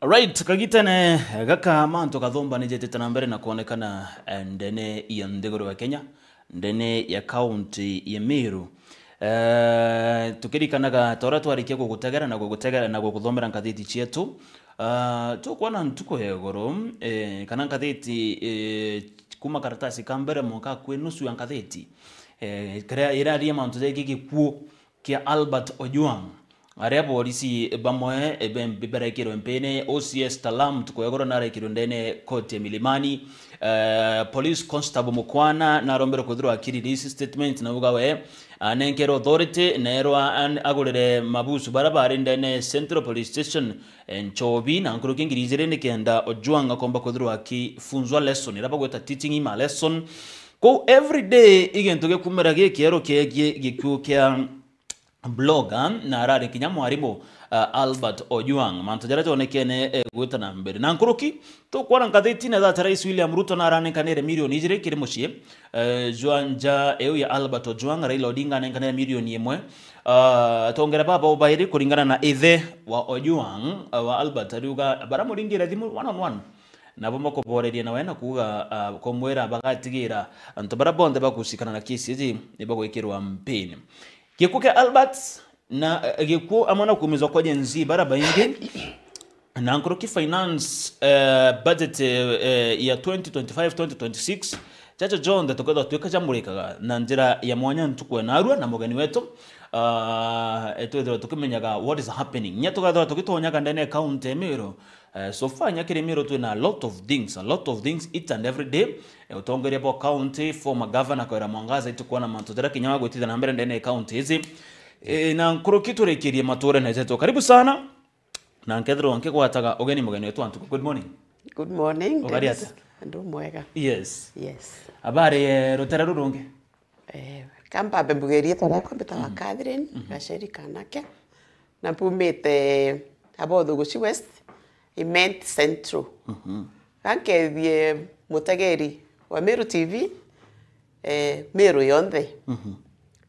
Right, kagitene gaka manto kathomba ni jetete na mbere na kuonekana ndene ya ndigoro wa Kenya, ndene ya county ya Meru. Tukirikanaga tora twarikia gugutegera na guguthomera ngathiti cietu. Tukuona ntuko yegoro kana ngathiti kuma karatasi kambere moka kwe nusu ya ngathiti. Krea iraria manto jeki kuo kia Albert Ojwang. Aria polisi bamwe biberekiro mpene OCS Talam tukoyagora na rekiro ndene kote Milimani. Police Constable Mukwana na rombero kudhuru akiri this statement na ugawe nenkero authority na erwa agurere mabusu barabara ndene Central Police Station Nchobi na nkuru kingirize ne kenda Ojwang akomba kudhuru akifunzwa lesson iraba gweta teaching ima lesson ko every day igentoge kumera gekero kekuo kya blogger na arare kinya mwarimu Albert Ojwang manto jara onekene gwita na mbere na nkuruki to kwara ngathiti na that Rais William Ruto na arane kanere milioni ijire kiri mucie Joanja ya Albert Ojwang Raila Odinga na kanere milioni 1 tongera baba obairi kuringana na ithe wa Ojwang wa Albert ariuga baramuringira thimu one on one na bomba ko boreria na wena kuga komwera bagatigira anto barabonde bakusikana na kesi izi ibagwikirwa mpeni Gikuke Albert na giku amana kumizwa kwa jenzi baraba ingi na nkuruki finance budget ya 2025-2026 Chacha John together tuweka jamurikaga na njira ya mwanya ntukwe narua na mugani wetu tukimenyaga what is happening nyatugatha tukitonyaga ndene county Emiro so far nyakire Emiro tu na a lot of things each and every day utongeria po county former governor kwa Mwangaza itukuona mantodera kinyawa gwititha na mbere ndene county hizi na nkurukitu rekirie mature na zetu karibu sana na nkethro nkigwataga ogeni mugani wetu antuko good morning Ogariata ndo mwega yes abare rutera rurunge kamba bembugeria tora kompeta wa Catherine gasheri kanake na pumete abotho guci west Iment Central kanke thie mutegeri wa Meru TV Meru yonthe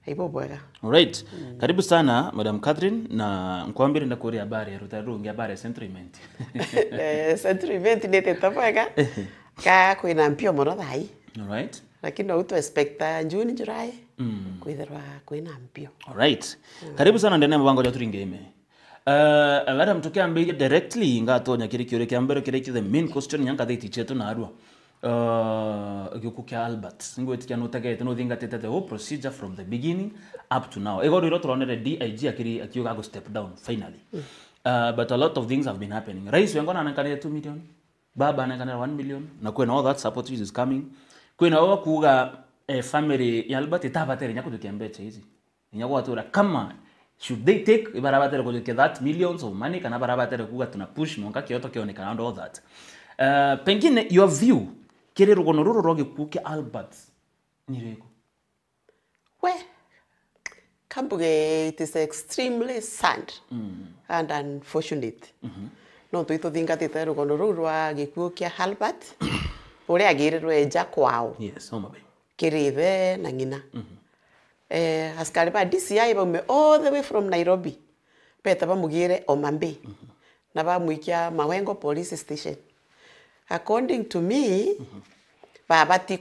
aibo bwega. Alright, karibu sana Madam Catherine na nkwambire ndakuri habari ya rutera rurunge habari ya Central Event Central Event nete tabwega ka kwina mpio mono thai. Alright. Lakini auto expecta June July kwithirwa kwina mpio. Alright. Karibu sana ndene mbango ya turingeme. Madam tukiambia directly ngatonya kiri kiore kiambero kiri the main question nyanga thiti chetu na arua. Gikuke Albert ngwetikia nutagete no thingatete the whole procedure from the beginning up to now. Ego riro turonere DIG akiri akiuga go step down finally. But a lot of things have been happening. Rais wengona anakania 2 million. Baba anakania 1 million. Na kwena all that support is coming. Kwena wao kuga family ya Albert itabatere nyakutukia mbeche hizi. Nyakwa tura kama should they take barabatere kutukia that millions of money kana barabatere kuga tuna push monka kioto kionekana and all that. Pengine your view kire rugono ruru roge kuke Albert nireko. We kambuge it is extremely sad and unfortunate. No tuito thingatite rugono ruru wa gikuke Albert ore agirirwe ja kwao. Yes, omabe. Kirithe na ngina. Askari ba DCI baume all the way from Nairobi. Peta bamugire Omambe. Na bamuikia Mawengo Police Station. According to me, babati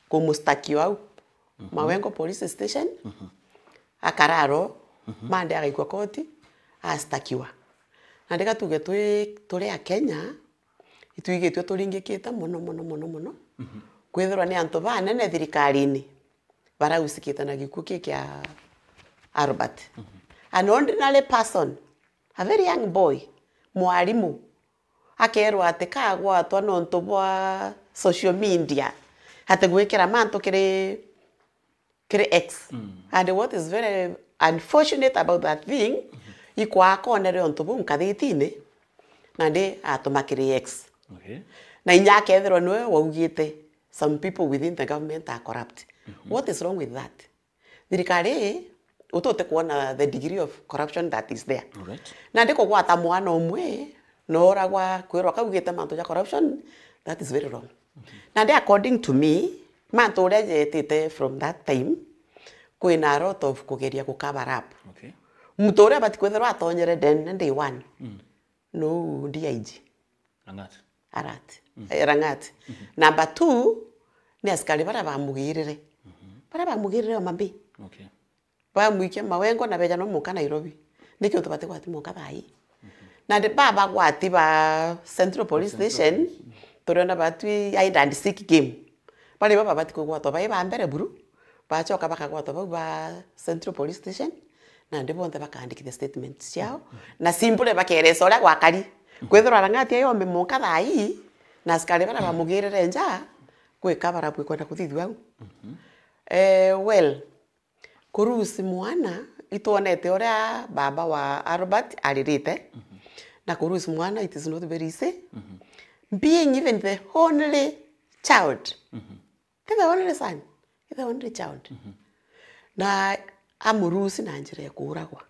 kumustakiwa au Mawengo Police Station. Akararo mande agaikwa koti astakiwa. Na ndeka tuge turi a Kenya ituigetwe turingikita muno kwithirwa ni antu banene thirikari-ini barausikita na gikuki kia Albert. An ordinary person, a very young boy, mwarimu akerwa ati kagwatwa nontu bwa social media ati gwikira mantu kiri X. And what is very unfortunate about that thing ikwa akonere ontu bu nkathiti-ini na ndi atumakiri X. Okay. Na inyake ethirwa nwe waugite some people within the government are corrupt. What is wrong with that? Thirikari utote kuona the degree of corruption that is there. Alright. Na ndiko gwata mwana umwe nora gwa kwirwa kaugite mantu ya corruption, that is very wrong. Na ndi according to me mantu uria jetite from that time kwina a lot of kugeria ku cover up. Okay. Mutu uria bati kwithirwa atonyere den day one no DIG Rangat. Arat Rangat. Number 2 ni askari bara bamugirire bara bamugirire Omambi Okay. bamwikia Mawengo na beja no muka Nairobi nikyo tubate gwati muka bai na de baba gwati ba Central Police Station turona batwi aida and sick game bali baba bati kugwatwa bai ba mbere buru bachoka bakagwatwa ba Central Police Station na ndipo nthe bakaandikithia statement ciao na simple bakeresa uria gwakari kwithira Rangati ayo muka thai na askari bara bamugirire nja gwikabara kwenda kuthithwa au well kurusi mwana ituonete uria baba wa Albert aririte na kurusi mwana it is not very easy being even the only child the only son the only child na amurusi na njira ya kuragwa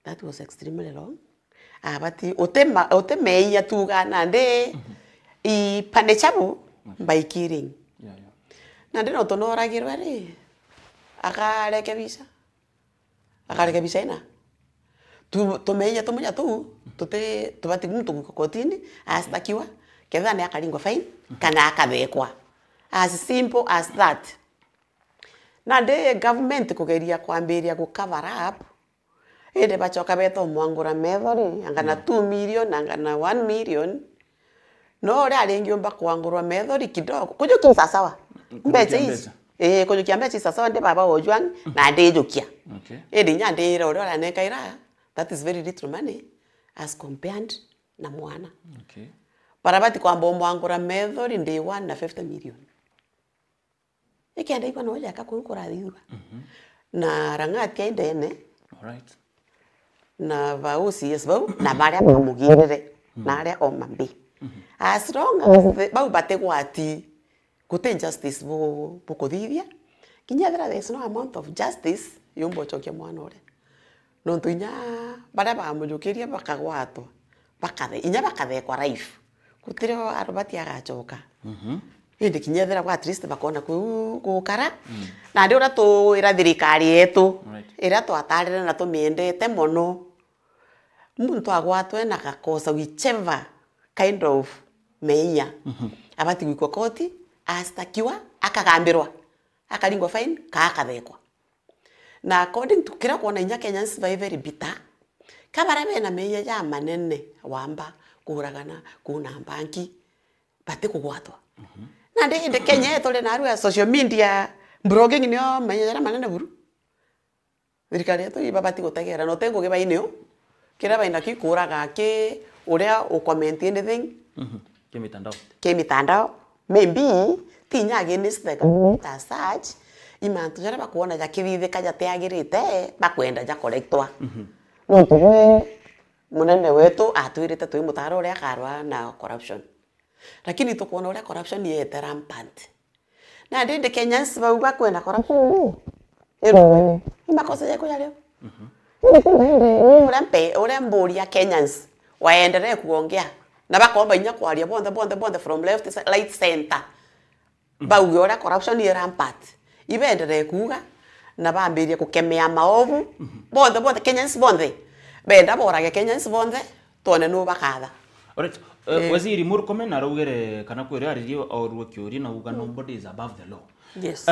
that was extremely long abati otemeia tuga na nde I panechabu by killing na ndino tonoragirwe ri akarekebisha ina tumeia tumunya tu tubati mtu kotini astakiwa ketha ni akalingwa fine kana akathekwa as simple as that na de government kugeria kwambiria ku cover up ende bachoka beto mwangura methori angana 2 million angana 1 million no ria ringiomba kwangurwa methori kidogo kujukia sawa mbecha hizi kujukia mbecha sawa nde baba Ojwang na ndejukia Okay. ende nyandira uri ora nekaira that is very little money as compared na mwana Okay. barabati kwamba mwangura methori ndi 1 na 50 million ikienda ikwa no yaka kukura thiwa na Rangati aindene Alright. na vausi yes bau na baria bamugirire na aria Omambi as long as bau bategwati gute injustice bukuthithia kinya there is no amount of justice yombo chokia mwana ore no tunya baria bamujukiria bakagwatwa bakathe inya bakathekwa life gutire Albert agachoka indi kinya there at least bakona gukara na ndi ura tu ira thirikari yetu ira twatarire na tumiendete mono muntu agwatwe na gakosa whichever kind of meia abati gwikwa koti astakiwa akagambirwa akalingwa fine akathekwa na according to kira kuona inya Kenyans very bitter kabara bena meia ya manene wamba kuragana kuna banki bate kugwatwa na ndi Kenya tole na aru ya social media blogging nio meia manene buru thirikari yetu ibabati gutegera no tengo giba inio kira baina kikuraga ki uria u comment anything kemitandao maybe tinya against the government as such imantu jara bakuona ja kithithika ja teagirite bakwenda ja correctwa no tuwe munene wetu atwirite twi mutaro uria karwa na corruption lakini tukuona uria corruption yete rampant na ndi Kenyans bauga kwenda corruption ero imakosa yako ya leo ule mburi ya Kenyans waendelee kuongea na bakomba inya kwaria bonde from left right center bauga ora corruption ni rampant ibendelee kuga na bambirie kukemea maovu bonde Kenyans bonde benda borage Kenyans bonde tone no bakatha. Alright. Waziri Murkomen arugere kana kwira aririo orwo kyori na uga nobody is above the law. Yes.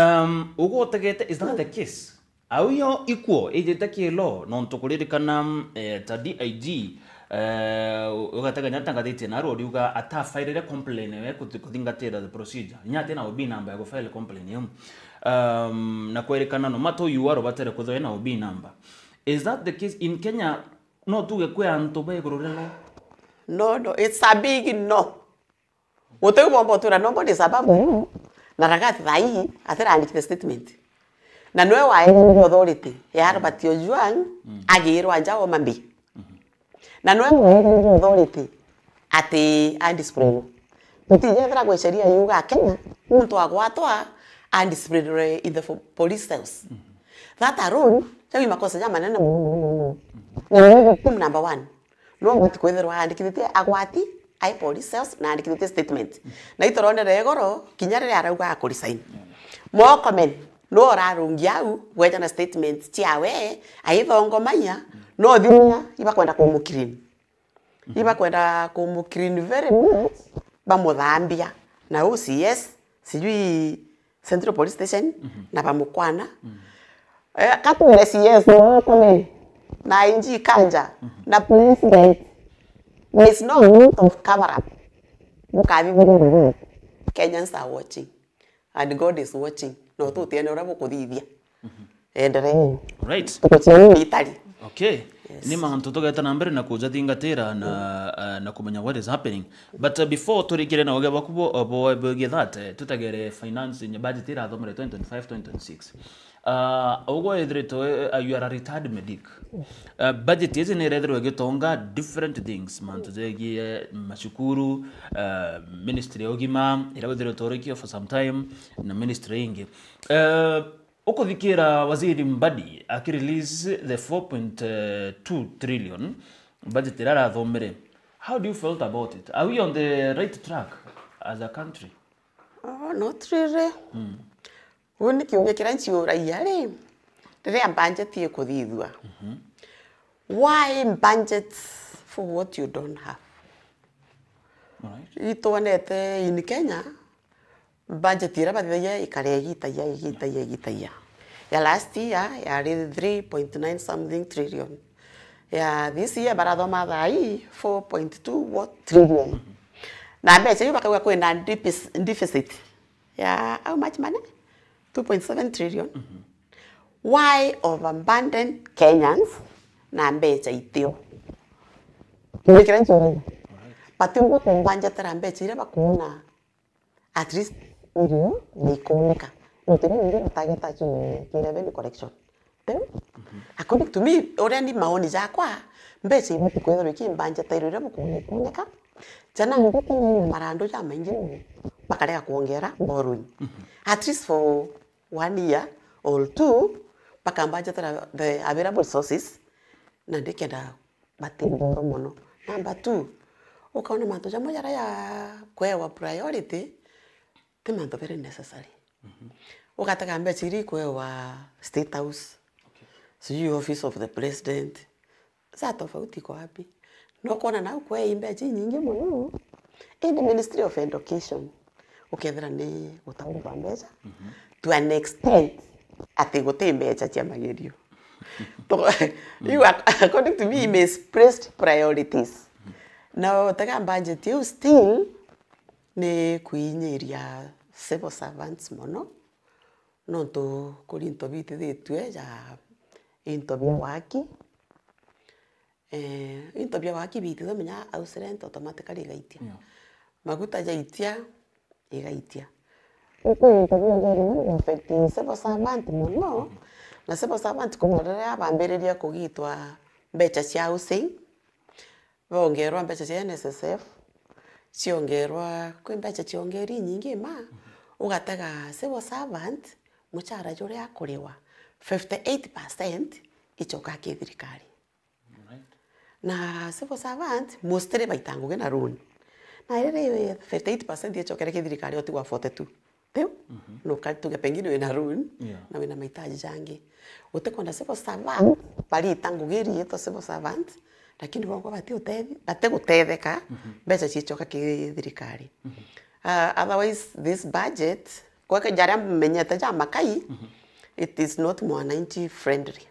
Ugo tegete is that the case? Auyo ikuo ejete law non tokuririkana ta DIG ugataganya tangathite na ro riuga ata file complaint we kuthingatira the procedure nyate na obi number ya go file complaint na kwerekana no mato yuaro batere kuthoe na obi number. Is that the case in Kenya? No tuge kwe anto be gororelo. No, it's a big no. Wote bombo tura nobody is above. Na Rangati thai atera andikite statement. Na noe wa authority ya Albert Ojwang agirwa nja Omambi. Na noe wa authority ati undisciplined. Tutije thera gwe sheria yuga Kenya muntu agwatwa undisciplined in the police cells. That alone tawi makosa jama nene number 1 no ngati kwetherwa andikithite agwati ai police cells na andikithite statement na itoronere goro kinyarire arauga akuri sign mo comment no orarungia au weja na statement ciawe aithongo manya no thinya iba kwenda kumukirini iba kwenda kumukrini very much bamuthambia na OCS sijui Central Police Station na bamukwana katune CS no kome na inji kanja na president there is no room of cover up Kenyans are watching and God is watching no tu tiene ora bukuthithia endelee right Italy. Okay. Yes. Ni mantu tugeta na mbere na kuja thingatira na kumenya what is happening. But before turikire na oge bakubo obo that tutagere finance in budget ira thomere 2025-2026. Ogo edreto you are a retired medic. Budget is in edreto getonga different things. Mantu zegi mashukuru ministry ogima ira edreto rekio for some time na ministry ingi. Oko thikira waziri Mbadi akirelease the 4.2 trillion budget irara thomere. How do you felt about it? Are we on the right track as a country? Oh, not really. Woni kiunge kiranchi uraia ri. Rire budget ye kuthithua. Why budget for what you don't have? Right. Ituonete in Kenya budget ira bathia ikare igitaia. Ya last year ya 3.9 something trillion. Ya this year barathoma thai 4.2 what trillion. Na mbeca yu bakaga kwina deficit. Ya how much money? 2.7 trillion. Why overburden Kenyans na mbeca itio? Kirancho. Patungo kwa budget ra mbeca ira bakuna at least irio ni kuoneka. Notini ndio target tu ki revenue collection. Then according to me already maoni jakwa mbeca ibati kwethero ki mbanje tairire mukuoneka. Jana ngoko ni marando ya maingi bakareka kuongera borrowing. At least for 1 year or 2 bakambanje the available sources na ndikenda batindoro mono. Number 2 ukaona manto jambo yara ya kwewa priority the manto very necessary. Ukataka mbeca iri kwewa State House. See office of the president. Za tofauti kwa wapi? No kona na kwe mbeca nyingi muno. In the Ministry of Education. Ukethera ni utauri wa mbeca. To an extent ati gote mbeca cia magerio. You according to me misplaced priorities. Now taka budget you still ni kuinyiria civil servants mono. No to kurinto biti thitwe ja intobia waki intobia waki biti menya ausrent automatically gaitia maguta jaitia igaitia uko intobia jari affecting civil servant mono na civil servant kumorera bambereria kugitwa mbeca cia housing bongerwa mbeca cia NSSF ciongerwa kwi mbeca ciongeri nyingi ma ugataga civil servant muchara jore akuriwa 58% ichoka kithirikari. Right. Na civil servant mostly baitanguge na loan. Na ile 58% ichoka kithirikari otigwa 42. Teu? No kalituge pengine wina loan na wina mahitaji jangi. Utekonda civil servant bali itangugiri eto civil servant lakini bongo bategutetheka mbeca cichoka kithirikari. Otherwise this budget kwa jara menyete ja makai it is not mwananchi friendly.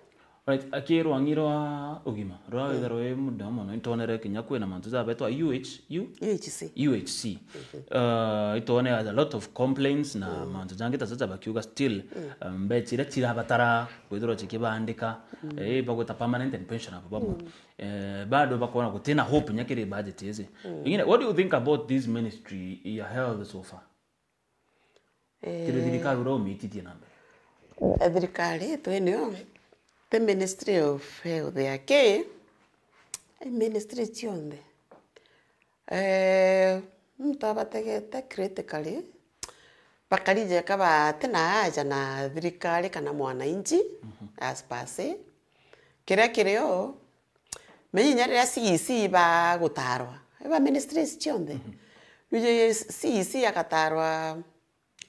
Right, akiro angiro ugima ro ithero e muda mono intonere kinya kwena mantu za betwa UHC itone a lot of complaints na mantu jangita sasa bakiuga still mbetire tira batara kwithiro chikibandika bagota permanent and pension abo bado bakona gutena hope nyakire budget izi ingine. What do you think about this ministry you held so far? Thirikari ro mititie nambe thirikari twenio the Ministry of Health yake ministry cionde mtabategete critically bakarije kaba tena aja na thirikari kana mwananchi as pase kirio menyinya ria CEC ba gutarwa eba ministries cionde bije CEC akatarwa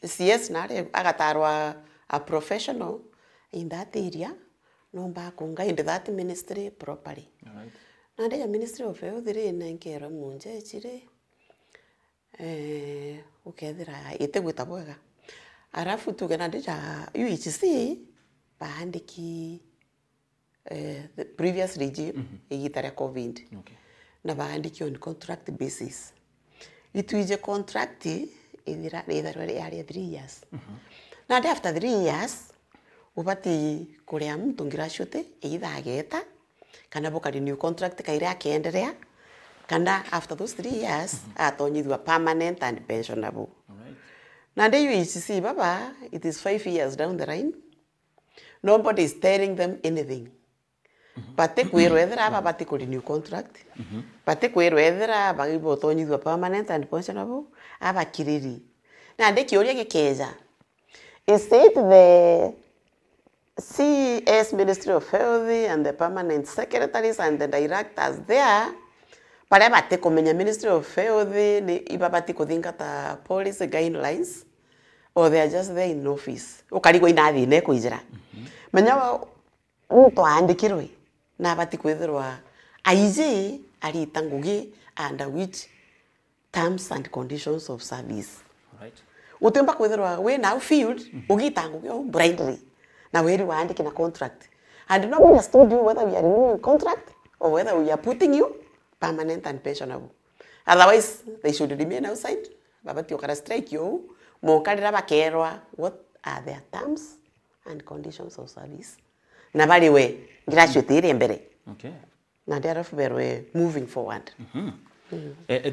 CS nare agatarwa a professional in that area no ba kunga in that ministry properly. Right. nande ya Ministry of Health ri na nkero munje chire ukethira itegwita bwega arafu tuge nande ya UHC baandiki the previous regime igitare COVID na baandiki on contract basis ituije contract ithira yari 3 years na after 3 years ubati kuria mtu ngirashote igithageta kana boka renew contract kaira akiendelea kana after those 3 years atonyithwa permanent and pensionable. Na nde UHC baba it is 5 years down the line, nobody is telling them anything. Bate kwirwe ethera bati ku renew contract bate kwirwe ethera bagibo tonyithwa permanent and pensionable abakiriri. Na nde kiuria gikeja is it the CS Ministry of Health and the permanent secretaries and the directors there paria bate kumenya Ministry of Health ni ibabati kuthingata policy guidelines or they are just there in office ukarigwa inathi ne kuijira menya mtu aandikirwe na bati kwithirwa aije ari tangugi under which terms and conditions of service. Right. Utemba kwithirwa we now field ugitangugi blindly na weri waandike na contract and nobody has told you whether we are renewing contract or whether we are putting you permanent and pensionable. Otherwise they should remain outside babati okara strike yo mokarira bakerwa what are their terms and conditions of service na bali we graduate ire mbere. Okay. Na therefore berwe moving forward.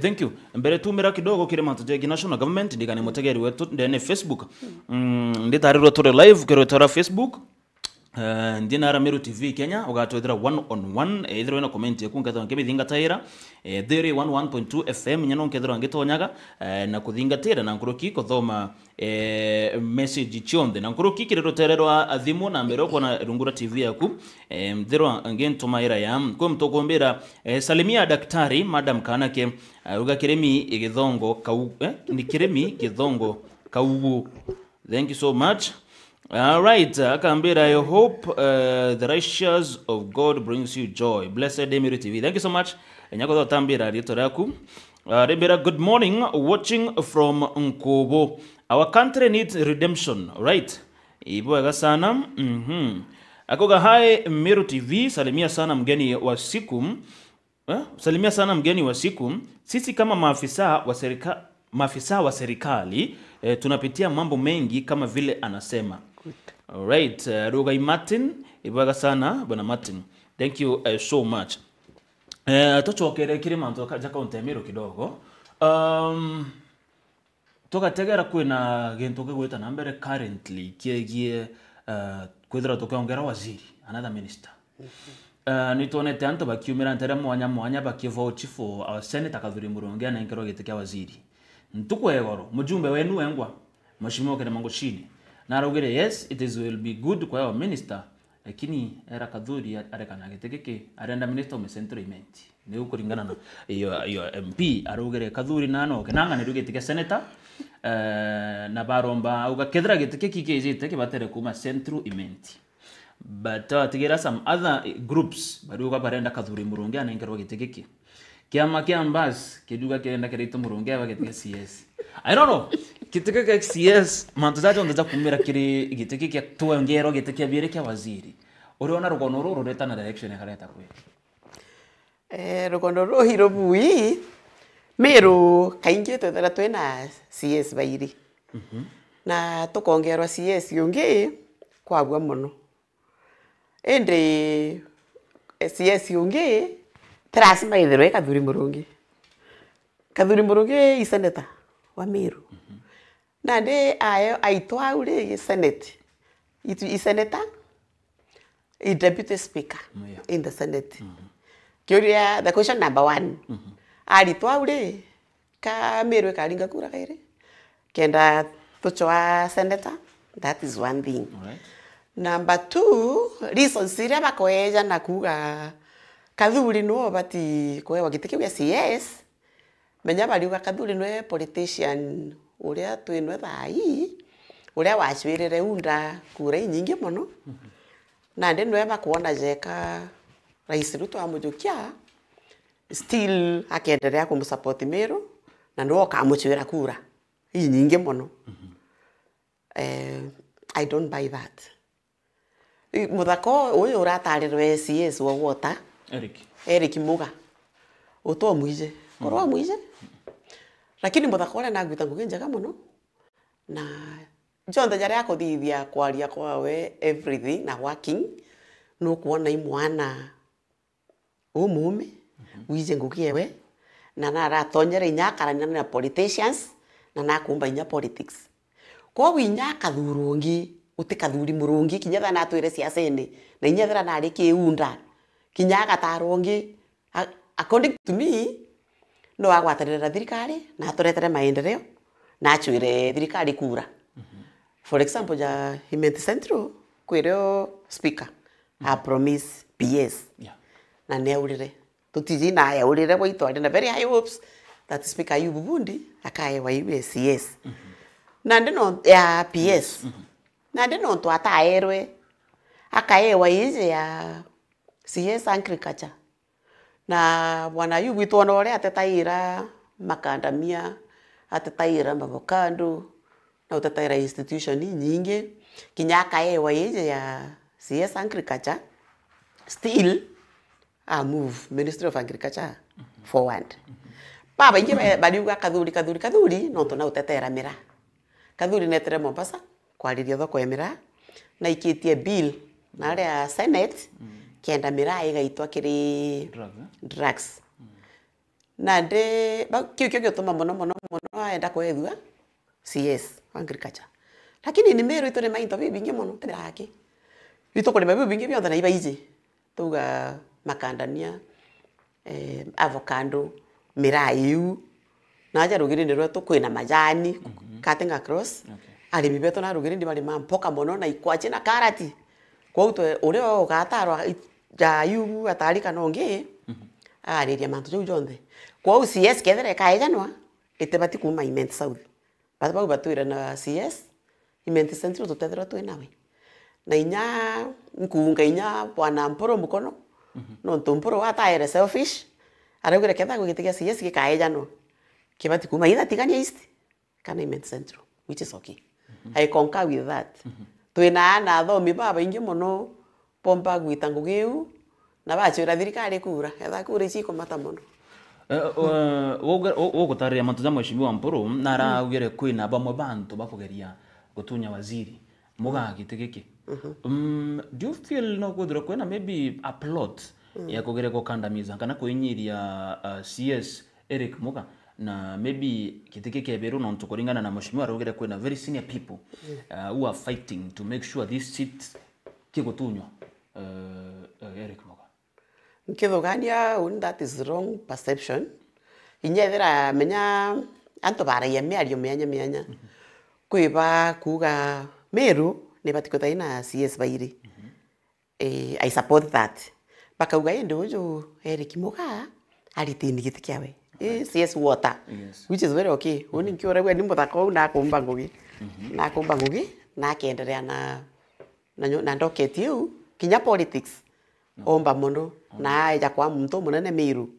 Thank you. Mbere tumira kidogo kire mantu national government ndigane mutegeri wetu ndene Facebook. Nditarirwo tore live kire tora Facebook. Ndinara Meru TV Kenya ugatwethira 1-on-1 ithirwe na comment yaku ngatho ngibithingatira thiri 11.2 FM nyano nkethirwa ngitonyaga na kuthingatira na nkuruki kuthoma message chionde na nkuruki kirero tererwa athimu na mbere ukona Rungura TV yaku thirwa ngentumaira ya kwa mtokombera salimia daktari Madam Kanake uga kiremi igithongo kau ni kiremi githongo kau. Thank you so much. All right, Akambira, I hope the righteousness of God brings you joy. Blessed Meru TV. Thank you so much. Nyako tambira ritoraku. Rebera, good morning. Watching from Nkobo. Our country needs redemption, right? Ibo sana. Akoga hai Meru TV. Salimia sana mgeni wa siku. Salimia sana mgeni wa siku. Sisi kama maafisa wa serikali tunapitia mambo mengi kama vile anasema. Alright, Rugai Martin, ibaga sana bwana Martin. Thank you so much. Tochokere kire manto jaka ontemiro kidogo. Toka tegera kwena gento gweta na mbere currently kigie kwethira tokaongera waziri another minister. Nitonete anto bakiumira ntera mwanya bakivote for our senator Kadhuri Murungi na nkero gete kya waziri. Ntuko egoro mujumbe wenu wengwa mheshimiwa Kene Mangoshini na arugire yes it is will be good kwa our minister lakini era Kadhuri arekana getekeke arenda minister of centralment ni ukuringana na iyo MP arugire Kadhuri nano kenanga ni rugetike senator na baromba ugakethra getekeke kizite kibatere kuma centralment but tigira some other groups baruga barenda Kadhuri Murungi na nkero getekeke kiama kiambas kiduga kirenda kirito Murungi abagetike CS. I don't know. Kiteke CS mantuzaje ondaza kumira kiri giteke kya tuongero giteke bire kya waziri. Uriona rugono ruro reta na direction ya kareta kwe. Rugono ro hiro bui Meru kaingi twethera twena CS bairi. Na tukongerwa CS yungi kwagwa muno. Ende CS yungi trasma ithirwe Kadhuri Murungi. Kadhuri Murungi iseneta wa Meru. Na de aitwa ule Senate. Itu senator, a deputy speaker in the Senate. Kyoria the question number 1. Aitwa ule ka Meru kalinga kura kaire. Kenda tochwa senator. That is one thing. Right. Number 2, reason siria bakoeja na kuga Kadhuri no bati koewa giteke ya CS. Menya baliuga Kadhuri no politician uria twinwe thai uria wachwirire unda kura nyingi muno na ndi no eba kuona jeka rais Ruto amujukia still akiendelea kumsupport Meru na ndio akamuchwira kura hii nyingi muno. I don't buy that. Muthako uyu uratarirwe CS wa Water Eric Muga uto mwije korwa mwije lakini muthako ule nagwita ngugi njega muno na jonda jari akuthithia kwaria kwawe everything na working no kuona imwana umume wije ngugi ewe na naratonyera inyakarania na politicians na nakumba inya politics kwa winya kathurungi utikathuri murungi kinyatha na twire siasa-ini na inyathira na ari kiunda kinyaga tarungi according to me no agwatanira thirikari na turetere maendeleo na achwire thirikari kura. For example ja Himenti Central kwireo speaker a promise PS na neurire tutiji na yaurire waito na very high hopes that speaker Ayubu Bundi akae wa CS na ndino ya PS na ndino ntwa ataerwe akae wa ije ya CS Agriculture na bwana Ayubu itona ore atetaira makandamia atetaira avocado na utetaira institution nyingi kinyaka wa ije ya CS Agriculture still move Ministry of Agriculture forward. Baba ingi badiuga kathuri no tona utetera mira kathuri netere Mombasa kwariria thoko emira na ikitie bill na ria Senate kenda mira igaitwa kiri drugs na de kio toma mono aenda kwethua CS Agriculture lakini ni Meru itore mainto bingi mono temera haki ito kole mabu bingi bionda na iba ije tuga makandania avocado mira yu na aja rugiri ndiro to kwina majani cutting across ali bibeto na rugiri ndi bali mampoka mono na ikwache na karati kwa uto ule ugatarwa ja yu atalika nonge ariria mantu jonthe kwa CS kethere kaejanwa itebati kuma Himenti South baba batwira na CS Himenti Central tutethera twinawe na inya nkunga inya bwana Mporo mukono no Mporo ataire selfish aragure ketha gugitigia CS gikaejanwa kibati kuma ida tigania east kana Himenti Central which is okay. I concur with that. Twina na thomi baba ingi muno pompa gwita ngugiu na bachira thirikari kura etha kura ici komata muno. Gutaria matuza mheshimiwa Mpuru naraugire kwina bamwe bantu bakugeria gutunya waziri muga gitigiki. Do you feel no good kwena maybe a plot ya kugere gukandamiza kana kuinyiria CS Eric Muga na maybe kitikiki eberu no ntukuringana na mheshimiwa arugire kwena very senior people who are fighting to make sure this seat kigutunywa Eric Muga. Nkithugania that is wrong perception. Inyethera menya anto baraia miario mianya kwiba kuga Meru ne batikota ina CS bairi. I support that. Bakauga endo uju Eric Muga alitini gitikiawe. CS Water which is very okay. Oni nkiora gwa nimbo thako na kumba ngugi. Na kumba ngugi na kiendelea na ndoketi yu kinya politics. Omba muno na eja kwa muntu munene Meru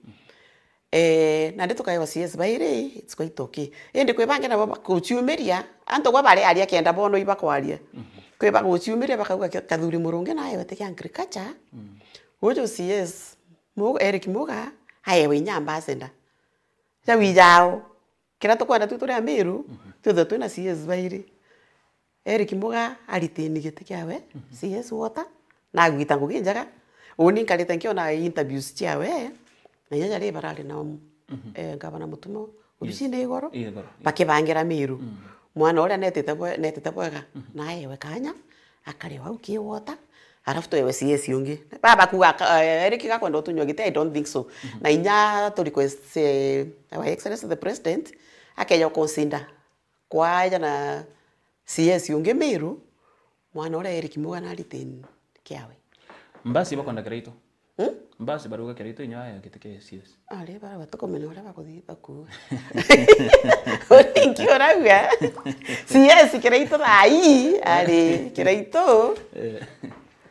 na ndito kai wa CS baire it's quite okay ende kwebange na baba kuchiumeria anto kwa bale aria kenda bono iba kwaria kweba kuchiumeria bakauga kathuri murunge na ayo teke Agriculture ujo CS Muga Eric Muga ayewe nyamba senda ja wijao kira to kwenda tutore a Meru tutho twina CS baire Eric Muga alitini gitikiawe CS Water na gwita ngugi njaga Oni kalita nkiona interviews ciawe na nyanya ri barari na ngabana mutumo ubicinde igoro bakibangira Meru mwana ore netete bwega na yewe kanya akari wa uki Water arafu towe CS yungi baba kuga Eric gakwenda utunywa gite I don't think so na inya to request our excellency the president akeja consider kwa aja na CS yungi Meru mwana ore Eric Muga na retain kiawe Mbasi bakonda kirito. Mbasi baruga kirito inyaya kitike CS. Ale bara batokomena ora bakothi baku. Ori kiorauga. CS kirito ai ale kirito.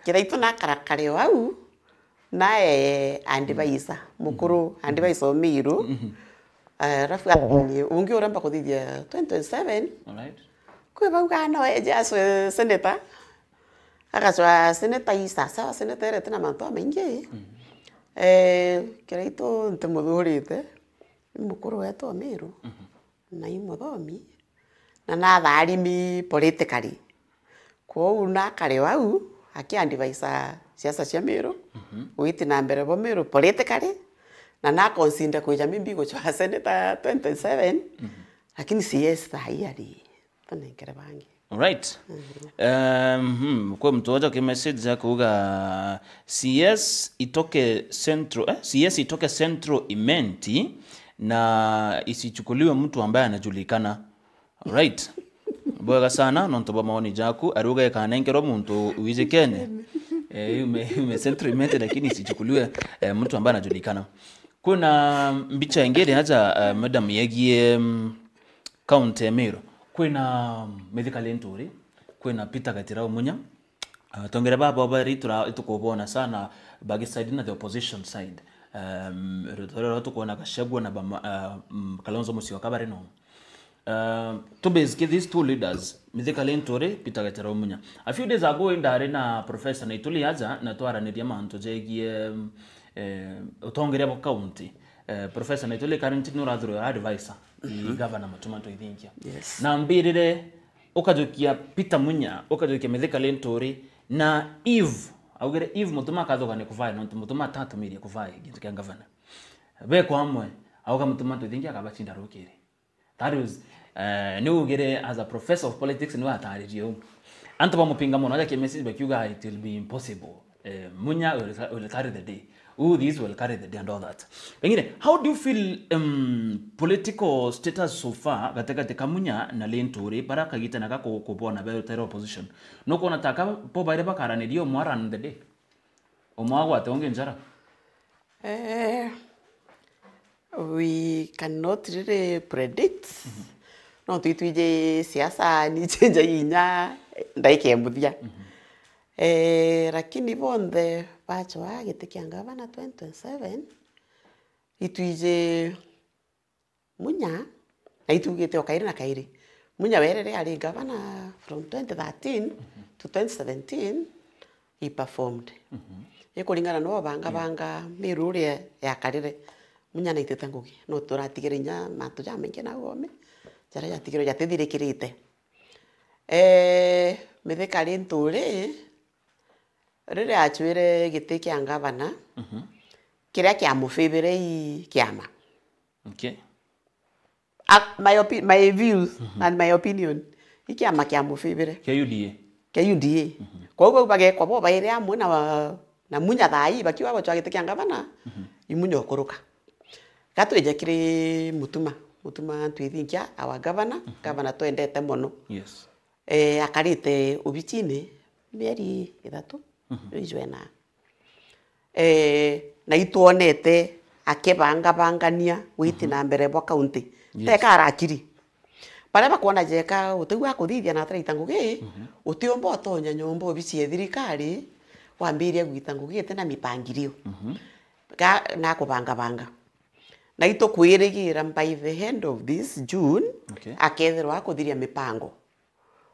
Kirito na karakare wau naye andivaisa mukuru andivaisa Omiru rafu ungi uramba kuthithia 2027 Alright. kwe bauga no eje senator akaswa senator isa sawa senator ere tena manto maingi kiraito ntemuthurite mukuru wetu Omiru na imuthomi na natharimi politically kwa na kare wau akiandivaisa siasa cia Miru witi na mbere bo Miru politically na consider kuja mimbi gochwa senator 27 lakini CS tayari panengere bangi. Alright. Kwa mtoja kwa message za kuga CS itoke central imenti na isichukuliwe mtu ambaye anajulikana. Alright. Bwaga sana nontoba maoni jaku aruga kanengero muntu uwizekene. Yume central imenti lakini isichukuliwe mtu ambaye anajulikana. Kuna mbicha ingine haja madam yegie county ya Meru. Kuna medical entry, kuna Peter Gatirao Munya. Tongere baba bari tukubona sana bagi side na the opposition side. Rutoro tukubona Gachagua na Kalonzo Musyoka bari no. To basically these two leaders, medical entry Peter Gatirao Munya. A few days ago in the arena professor na ituli haja na twara ni diamanto jegie utongere bo county. Professor Naitole currently no rather advisor governor matumato ithinkia na mbirire ukajokia Peter Munya ukajokia medical entry na Eve augere Eve mutuma kathoga ne kuvai no mutuma tatu miria kuvai gintu kya governor be kwa amwe auga mutuma ithinkia akabachinda rukire that was ni ugere as a professor of politics no ataririo anto bamupinga muno aja message bakiuga it will be impossible Munya will carry the day. These will carry the day and all that. Pengine, how do you feel political status so far katika Munya na Lenturi para kagita na kako kubona bayo tero opposition. No kona taka po baire bakara ni dio mwara on the day. Omwago atonge njara. We cannot really predict. No tuituje siasa ni chenja inya ndaike mbuthia. Lakini bonde bacho agitikia gavana 2027 ituije Munya na itugite okaire na kaire Munya werere ari gavana from 2013 to 2017 he performed kulingana no banga mirure ya karire Munya na itete ngugi no turatigirinya matu ja mengi na gome jara ya tigiro ya tethirikirite methekari nturi rere achwire gite kia gavana kiria kia mufavore kiama. Okay. My views and my opinion ikiama kia mufavore kia UDA kwa hivyo bage kwa bo baire amwe na Munya thai bakiwa gochwa gite kia gavana imunyo kuruka gatweje kiri mutuma twithinkia our governor twendete mono. Yes. Akarite ubichine mieri 3 ijwena na ituonete akibangania witi na mbere bo county teka arakiri bare bakuona jeka utegwa kuthithia na traita ngugi utiombo otonya nyombo bicie thirikari wambirie gwita ngugi tena mipangirio na kubanga na ito kwirigira by the end of this June aketherwa kuthiria mipango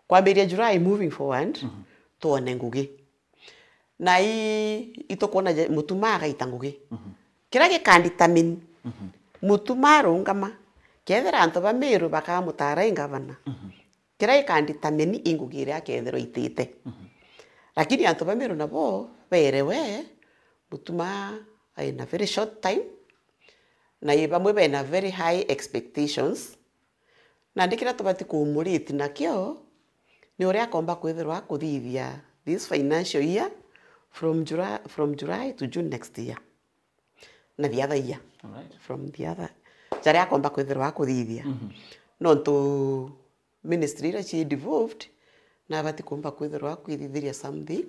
kwambiria July moving forward tuone ngugi na ito kuona mutuma gaita ngugi kira gikanditamini mutuma rungama kethera anto ba Meru bakamutara ingavana kira gikanditamini ingugire akethero itite lakini anto ba Meru nabo berewe mutuma in a very short time na ibamwe be na very high expectations na ndikira tubati kumuriti nakio ni uria komba kwetherwa kuthithia this financial year from July to June next year na the other year. Alright. From the other jaria komba kwetherwa kuthithia no to ministry ra chi devolved na bati komba kwetherwa kwithithiria something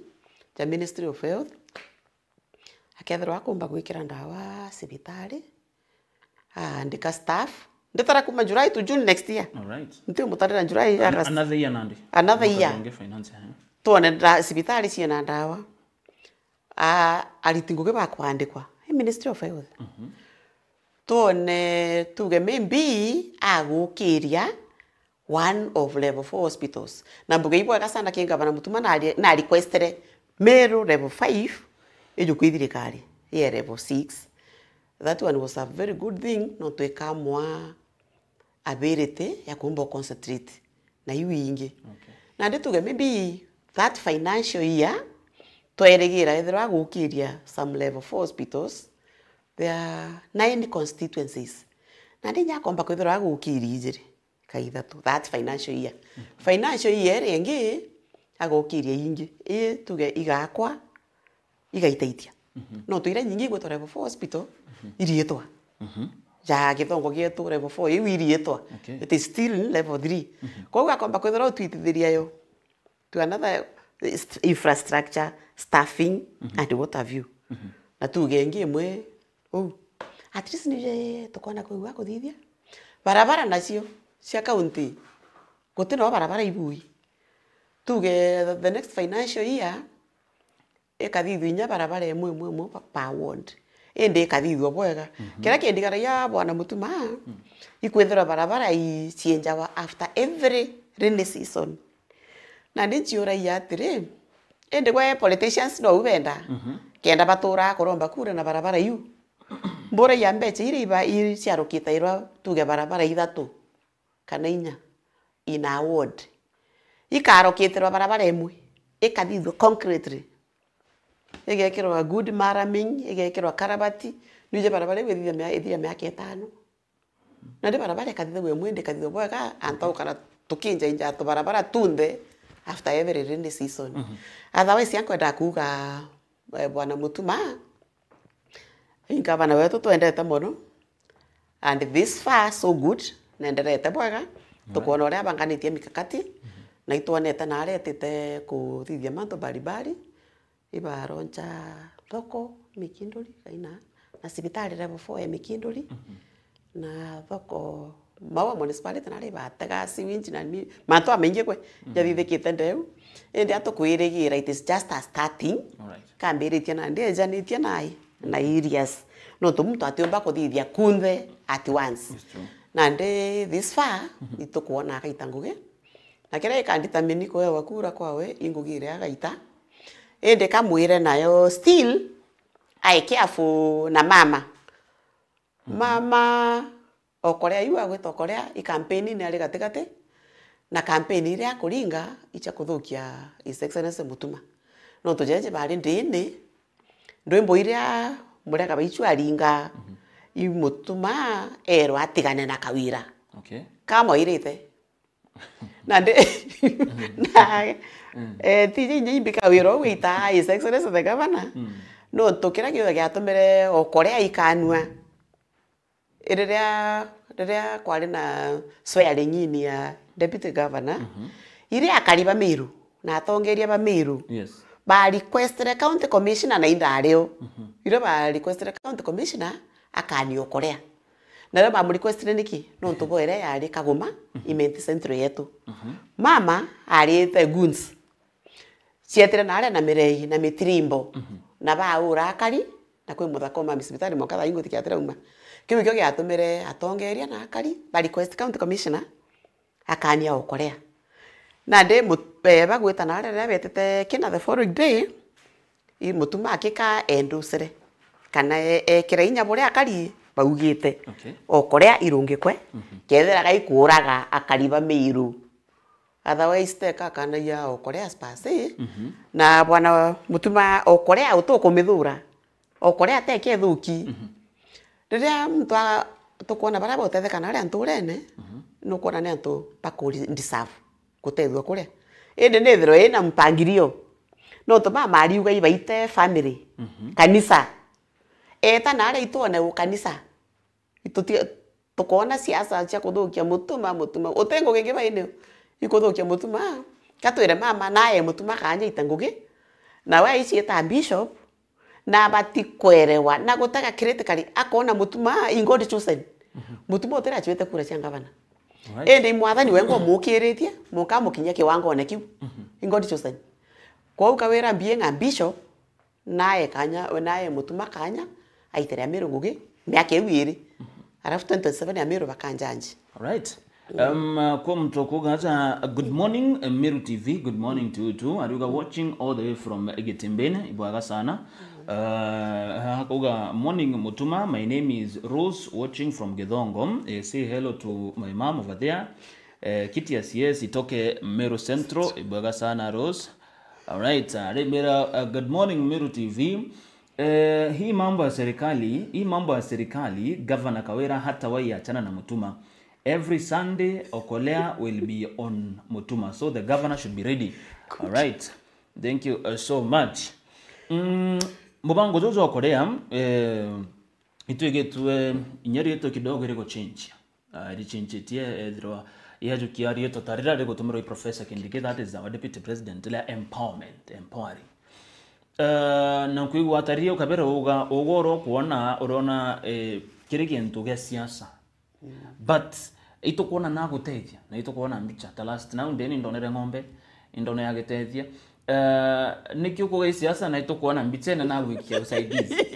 the Ministry of Health aketherwa komba gwikira ndawa sibitari andika staff ndetara kuma July to June next year. Alright. Ndio mutarira July another year nandi. Another year. Tuone sibitari ciena ndawa ariti ngugi bakwandikwa Ministry of Health tuone tuge maybe agukiria one of level 4 hospitals na mbuge ibwa kasana kingabana mutuma na requestere Meru level 5 ejukwithirikari ye level 6. That one was a very good thing no to ekamwa ability ya kumbo concentrate na iwingi. Na ndituge maybe that financial year tweregira ethera gukiria some level 4 hospitals. There are 9 constituencies. Na ndinya komba kwithira gukiria ijiri kaithatu that financial year. Financial year rengi agukiria ingi tuge igakwa igaitaitia. No tuira nyingi gwe level 4 hospital irietwa. Ja githongo gietu level 4 iu irietwa. It is still in level 3. Kwa hiyo akomba kwithira twitithiria yo to another infrastructure, staffing and what have you. Na tuge ngi mwe at least nije tukona kuigwa kuthithia barabara nacio cia county gutino barabara ibui tuge the next financial year ekathithinya barabara imwe per ward ende ekathithwa bwega kira kindigara ya bwana mutuma ikwethera barabara icienjawa after every rainy season na ndichiura ya atiri ende kwa politicians no ubenda kenda batura kuromba kura na barabara yu mbora ya mbeche iri ciarukita irwa tuge barabara ithatu kana inya in a ward ikarokitirwa barabara imwe ikathithwa concretely igekirwa good maraming igekirwa karabati nije barabara ithia miaka 5 na ndi barabara ikathithwa imwe ndi kathithwa bwega antau kana tukinja inja to barabara tunde after every rainy season otherwise yankwenda kuga bwana mutuma ingabana wetu tuendete muno and this far so good nenderete bwega tukuona uria banganitie mikakati na ituonete na aretete kuthithia manto baribari ibaronja thoko Mikinduri kaina na sibitari level 4 ya Mikinduri na thoko mawa municipality na ribatega siwinji na manto amenye kwe jathithikite ndeu ende atukwirigira it is just a starting kambiritie na ndejanitie na areas no to mtu atiomba kuthithia kunthe at once na nde this far itukuona akaita ngugi na kira ikandita miniko wewe kura kwawe ingugire agaita ende kamwire nayo still I careful na mama okorea yu agwita okorea i campaign ni ali gatigate na campaign ile akuringa icha kuthukia His Excellency Mutuma no tujeje bari ndini ndwimbo iria mureka baichu aringa i Mutuma ero atigane na kawira kama irite na nde na tije nyimbi kawira wita His Excellency the Governor no tokira kiyo giatumire okorea ikanua iria kwari na swearing in ya Deputy Governor iri akariba Meru na atongeria ba Meru ba requested county commissioner na indario ire ba requested county commissioner akani okorea na ba mu requested niki no tuboere yari Kagoma imenti centro yetu mama ari the guns cietire na ale na mirei na mitirimbo na ba ura akari na kwi muthakoma misibitari mokatha ingo tikiatira uma kiu kio giatumire atongeria na akari ba request county commissioner akania okorea na nde mupeba gwita na ale betete kina the following day I Mutuma akika endusire kana ekira inya bure akari baugite okorea irungikwe kethera gaikuraga akariba Meru otherwise teka kana ya okorea spasi na bwana Mutuma okorea utukumithura okorea teke thuki riria mtu tukuona bara botetheka na aria nturene no kuona ne antu bakuri deserve gutethwa kuria ende nethero ina mpangirio no to mama uga ibaite family kanisa eta na aria ituone kanisa ituti tukuona siasa cia kuthukia Mutuma utengo genge baine ikuthukia Mutuma katwire mama naye Mutuma kanje itangugi na wa ici eta bishop na batikwerewa na gutaka critically akona Mutuma ingodi chosen Mutuma utera chwete kura cia gavana ende mwathani wengo mukiritie mukamukinya kiwango na kiu ingodi chosen kwa ukawera being a bishop naye mutuma kanya aitere Amiru ngugi miaka ewiri arafu 2027 Amiru bakanjanji. Alright. Kwa mtoko gaza good morning Meru TV, good morning to you too. Are you watching all the way from Getimbene ibwaga sana. Hakoga morning mutuma, my name is Rose watching from Gedongo. Say hello to my mom over there. Kiti yes itoke Meru Central ibwaga sana Rose. Alright, good morning Meru TV. Hii mambo ya serikali Governor Kawira hata waiachana na Mutuma. Every Sunday Okolea will be on Mutuma, so the governor should be ready. Good. All right, thank you so much. Mubango zozo Okolea ituigetwe inyeri yeto kidogo rego change. Ri change tie edro yajo kiari yeto tarira rego tumero professor kindike, that is our deputy president la empowering. Na kuigwa taria ukabera uga ogoro kuona urona kiri kintu gya siasa. But ito kuona na gutethia na ito kuona mbicha the last now ndeni ndonere ng'ombe indone ya gutethia nikyo kuga siasa na ito kuona mbicha na gwikia usaidizi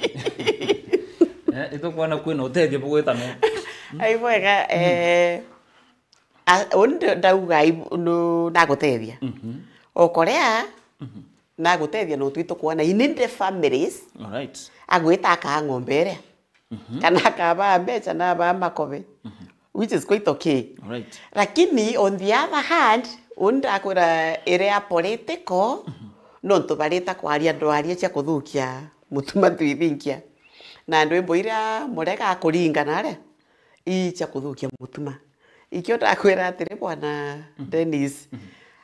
ito kuona kwina utethia bugweta no aibwega ondo ndauga no na gutethia Okolea na gutethia no twito kuona in the families. All right, agwita ka ng'ombe kana kaba mbecha na ba makobe, which is quite okay. All right. Lakini on the other hand unda kura area political no tubareta kwaria ndwaria cia kuthukia Mutuma twithinkia na ndu imboira murega kuringana re cia kuthukia Mutuma ikio ndakwira atiri bwana Dennis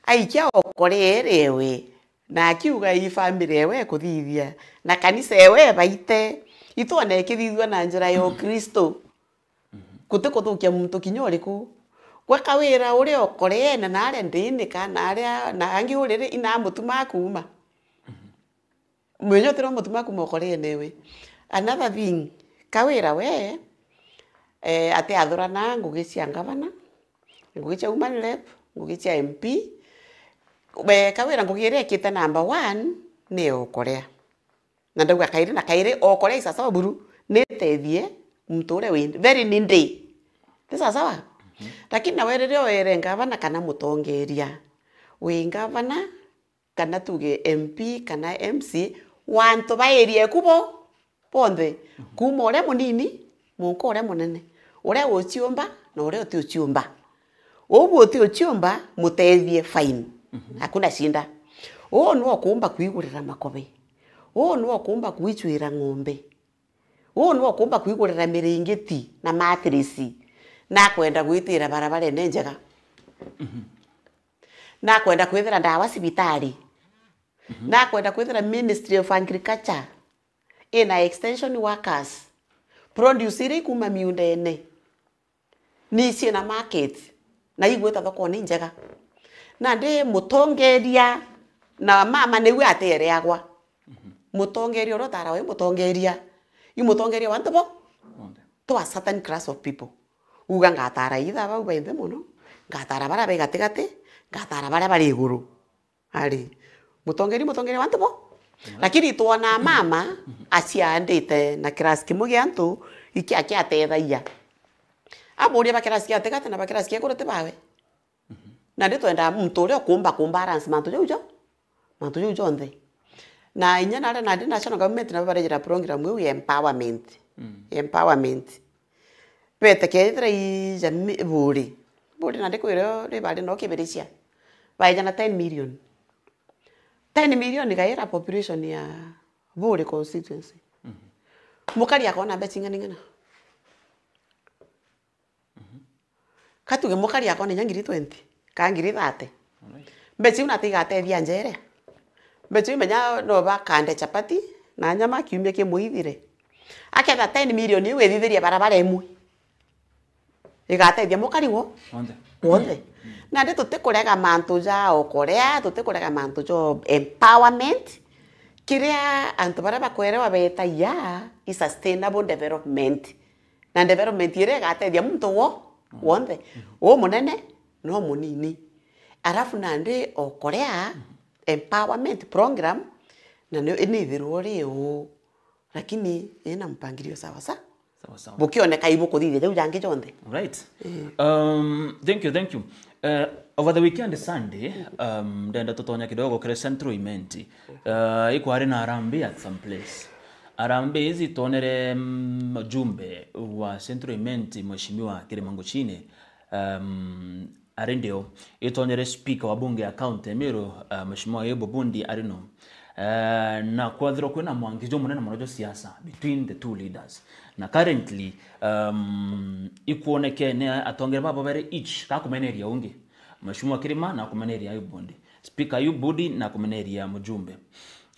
aikia Okolea rewe na akiuga i family ewe kuthithia na kanisa ewe baite itone kithithwa na njira ya Kristo kute kuthukia muntu kinyoriku kwa Kawira uri Okolea na are ndini kana aria na angi urire ina Mutuma kuma mwenyotero Mutuma kuma Okolea newe. Another thing Kawira we ate athurana ngugi cia gavana, ngugi cia human rep, ngugi cia MP. Kawira ngugi ria kita number 1 ni Okolea. Na ndauga kaire Okolea isa sawa buru netethie mtore windi very nindi tisa sawa. Lakini na were gavana kana mutongeria we gavana kana tuge MP kana MC wantu baerie kubo ponde kuma ore munini munko ore munene ore uciumba na ore uti uciumba obu uti uciumba mutethie fine hakuna shinda. No kumba kuigurira makobe, no kumba kuichwira ng'ombe, no kumba kuigurira miringiti na matrisi na kwenda gwitira barabara njega na kwenda kwithira ndawa cibitari na kwenda kwithira Ministry of Agriculture ina extension workers produce kuma miundene ni ciina market na igweta thoko ni njega na ndi mutongeria na mama niwe atere agwa mutongeria ro tara we mutongeria imutongeria wantu bo to a certain class of people uga ngatara itha ba baithe muno ngatara bara be gatigati ngatara bara bari iguru ari mutongeria wantu bo. Lakini tuona mama aciandite na class kimwe gya antu iki akiatethaia aburia ba class kia tegate na ba class kia kurute bawe na ndi twenda muntu uri kumba balance mantu jo jonthe na inya na ndi national government na barejera program we empowerment bete kethira i jami buri na ndi kwira ri bari no kiberisia baija na 10 million gaira population ya buri constituency mukari akona betinga ningana katuge mukari akona nyangiri 20 kangiri 30 mbeci unatiga thia njere mbeci menya no bakande chapati na nyama kiumia kimuithire aketha 10 million iwe thithiria barabara imwe igateithia mukari wothe na ndi tutikurega mantu ja Okolea tutikurega mantu jo empowerment kiria antu bara bakwerewa beta ya is sustainable development na development ire gateithia muntu wothe o munene no munini arafu na ndi Okolea empowerment program na ni ithirwo rio lakini ina mpangilio sawa sawa sawa bukioneka ibo kuthithia jau jange jonde. Right. Thank you. Over the weekend Sunday, ndenda tutonya kidogo kile Central Imenti. Iko hari na Harambee at some place. Harambee hizi tonere jumbe wa Central Imenti mheshimiwa Kirimango Chine. Arindio itonere speaker wa bunge ya county Emiro mheshimiwa Yebo Bundi arino. Na kwathiro kwena mwangijo munene munojo siasa between the two leaders. Na currently ikuoneke ne atongere baba bere each ka kumeneria ungi mheshimiwa Kirima na kumeneria Yubundi speaker Yubudi na kumeneria mjumbe.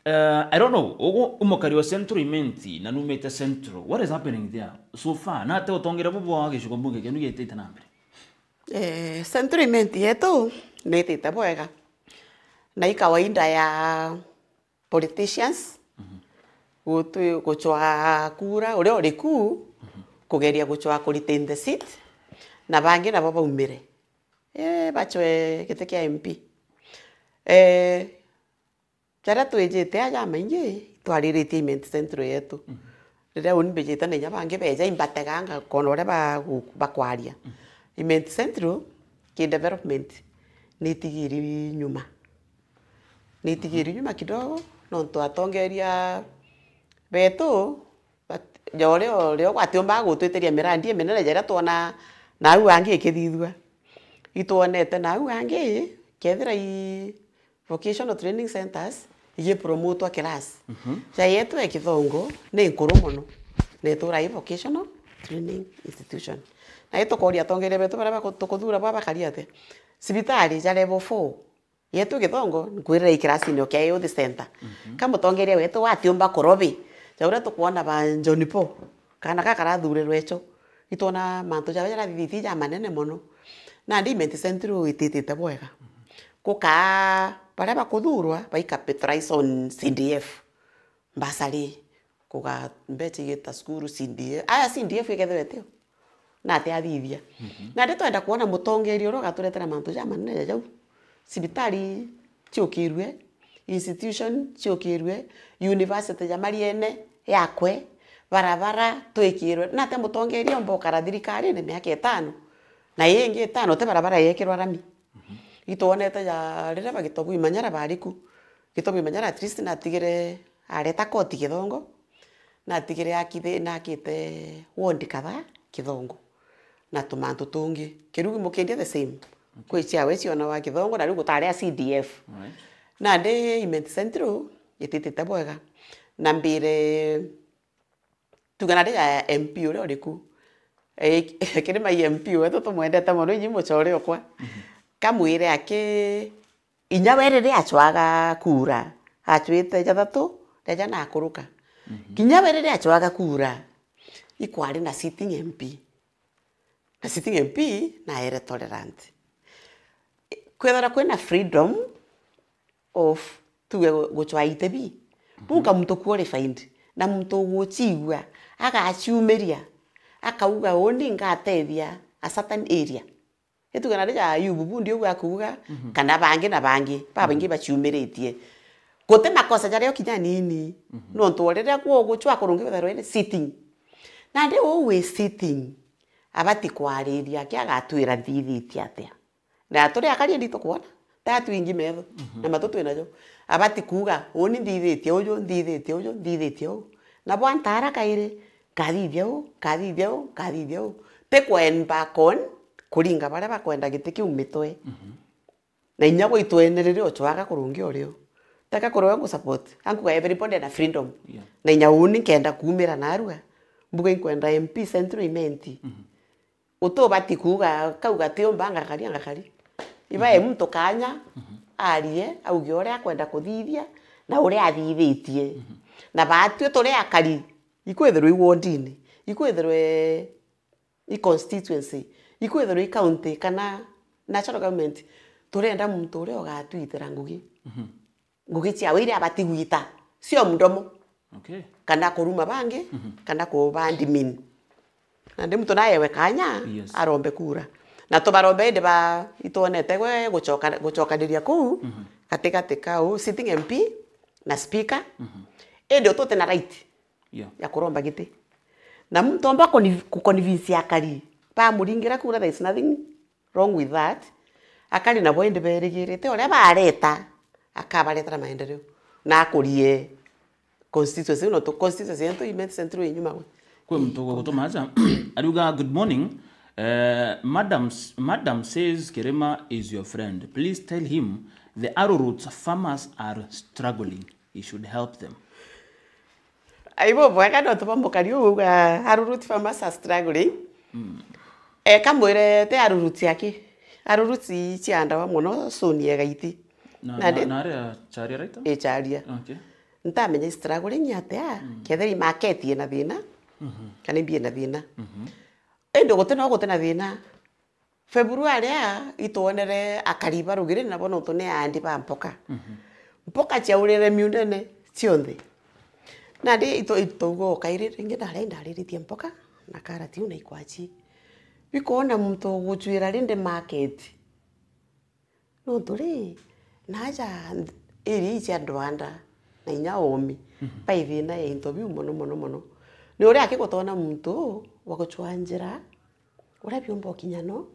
I don't know umokari wa Central Imenti na numete Central, what is happening there so far? Na te utongere babo wage shukombunge kenu gete tanambre Central Imenti yetu netete bwega na ikawaida ya politicians gutu guchwa kura uri uri ku kugeria guchwa ku retain the seat na bangi na baba umire bachwe gite kia MP tara twejete aja maingi twariritie Imenti Central yetu rira unibejeta nenya bangi beja imbateganga kono ore bakwaria Imenti Central ki development nitigiri nyuma kidogo no twatongeria beto leo kwatiomba gutweteria mirandi menene jera tuona na au angi ikithithua ituonete na au angi kethira i vocational training centers ye promote class ja yetu ekithongo ni nkuru muno netura i vocational training institution na ito koria tongeria beto bara tukuthura baba kariate sibitari ja level 4 yetu githongo nkwirira ikirasi ni okay youth center kama tongeria wetu watiomba kurobi jaura tukuona ba Jonipo kana kakarathurerwe echo itona manto jara thithi ja manene muno na Imenti Central ititite bwega kuka bara bakuthurwa baika Petrice on CDF basari kuga mbeti geta skuru CDF aya CDF igethweteo na te athithia na nditwenda kuona mutongerio ro gaturetera manto ja manene jau sibitari chiokirwe institution chiokirwe university ya mariene yakwe barabara twekirwe na te mutongeria mbokara thirikari ni miaka 5 na yengi 5 te barabara yekirwa rami ituonete ya rira bagitobu imanyara bariku gitobu imanyara at least na tigire areta koti Githongo na tigire akithe na kite ward kadha Githongo na tumanto tungi kirugi mukendia the same kwicia weci ona wa Githongo na riu gutare CDF na de Imenti Central ititite bwega na mbire tugana de MP uri uriku kiri mai MP wetu tumwendete muno inyi muchore okwa kamwire ake inya werere achwaga kura achwite jathatu reja na kuruka kinya werere achwaga kura ikwari na sitting MP na ere tolerant kwethora kwena freedom of tuge guchwa itebi buka mtu qualified na mtu guchigwa agaciumeria akauga oni ngatethia a certain area etugana rija Yububundi uga kuga kana bangi na bangi baba ingi baciumeretie gote makosa jare okinya nini no ntworere kwa guchwa kurungi wetherwe sitting na ndi always sitting abati kwariria kiagatwira thithiti atia na turi akari ndito kuona tatu ingi metho na matoto enajo abati kuga oni ndithitie uyo na bwantara kaire kathithio te kwen back on kuringa bare bakwenda gite kiu mitwe na inya gwitwenerere ochwaga kurungi orio taka kurwa ku support anku everybody na freedom na inya uni kenda kumira narua mbuga inkwenda MP Central Imenti uto bati kuga kauga tio mbanga kari iba mtu kanya arie auge ore akwenda kuthithia na ore athithitie na batwe tore akari ikwetherwe wardini ikwetherwe constituency ikwetherwe county kana national government turenda muntu ore ogatwitira ngugi cia wire abati gwita sio mdomo kana kuruma bangi kana kubandi min na ndi muntu naye we kanya arombe kura na tubarombe inde ba ituonete gwe guchokaniria ku katika u sitting MP na speaker ende utote na right ya kuromba giti na mtu amba kuconvince akari pa muringira kura there is nothing wrong with that akari na boende berigirite ore bareta akabareta maendeleo na akurie constituency no to constituency ento immense centro inyuma we kwa mtu gutumaza aruga good morning. Madam says Kerema is your friend. Please tell him the Arrowroot farmers are struggling. He should help them. Aibo bwaka ndo tupambokari uga Arrowroot farmers are struggling. Kamwire te Arrowroot yake. Arrowroot ichianda wa muno sonia gaiti. Na area charia right? Charia. Okay. Ntamenya struggling yatea. Ketheri market ina thina. Kana mbie na thina. Endo gotena thina. February ituonere akariba rugire na bono tone andi ba mpoka. Mpoka chaurere miundene cionthe. Na ndi itugo kairire ndariritie mpoka na karati una ikwachi. Bikona mtu guchwira rinde market. No turi naja iri cia ndwanda na inya omi. Pa thina ya interview mono. Ni uri akigotona mtu wa guchwanjira ura byombo kinyano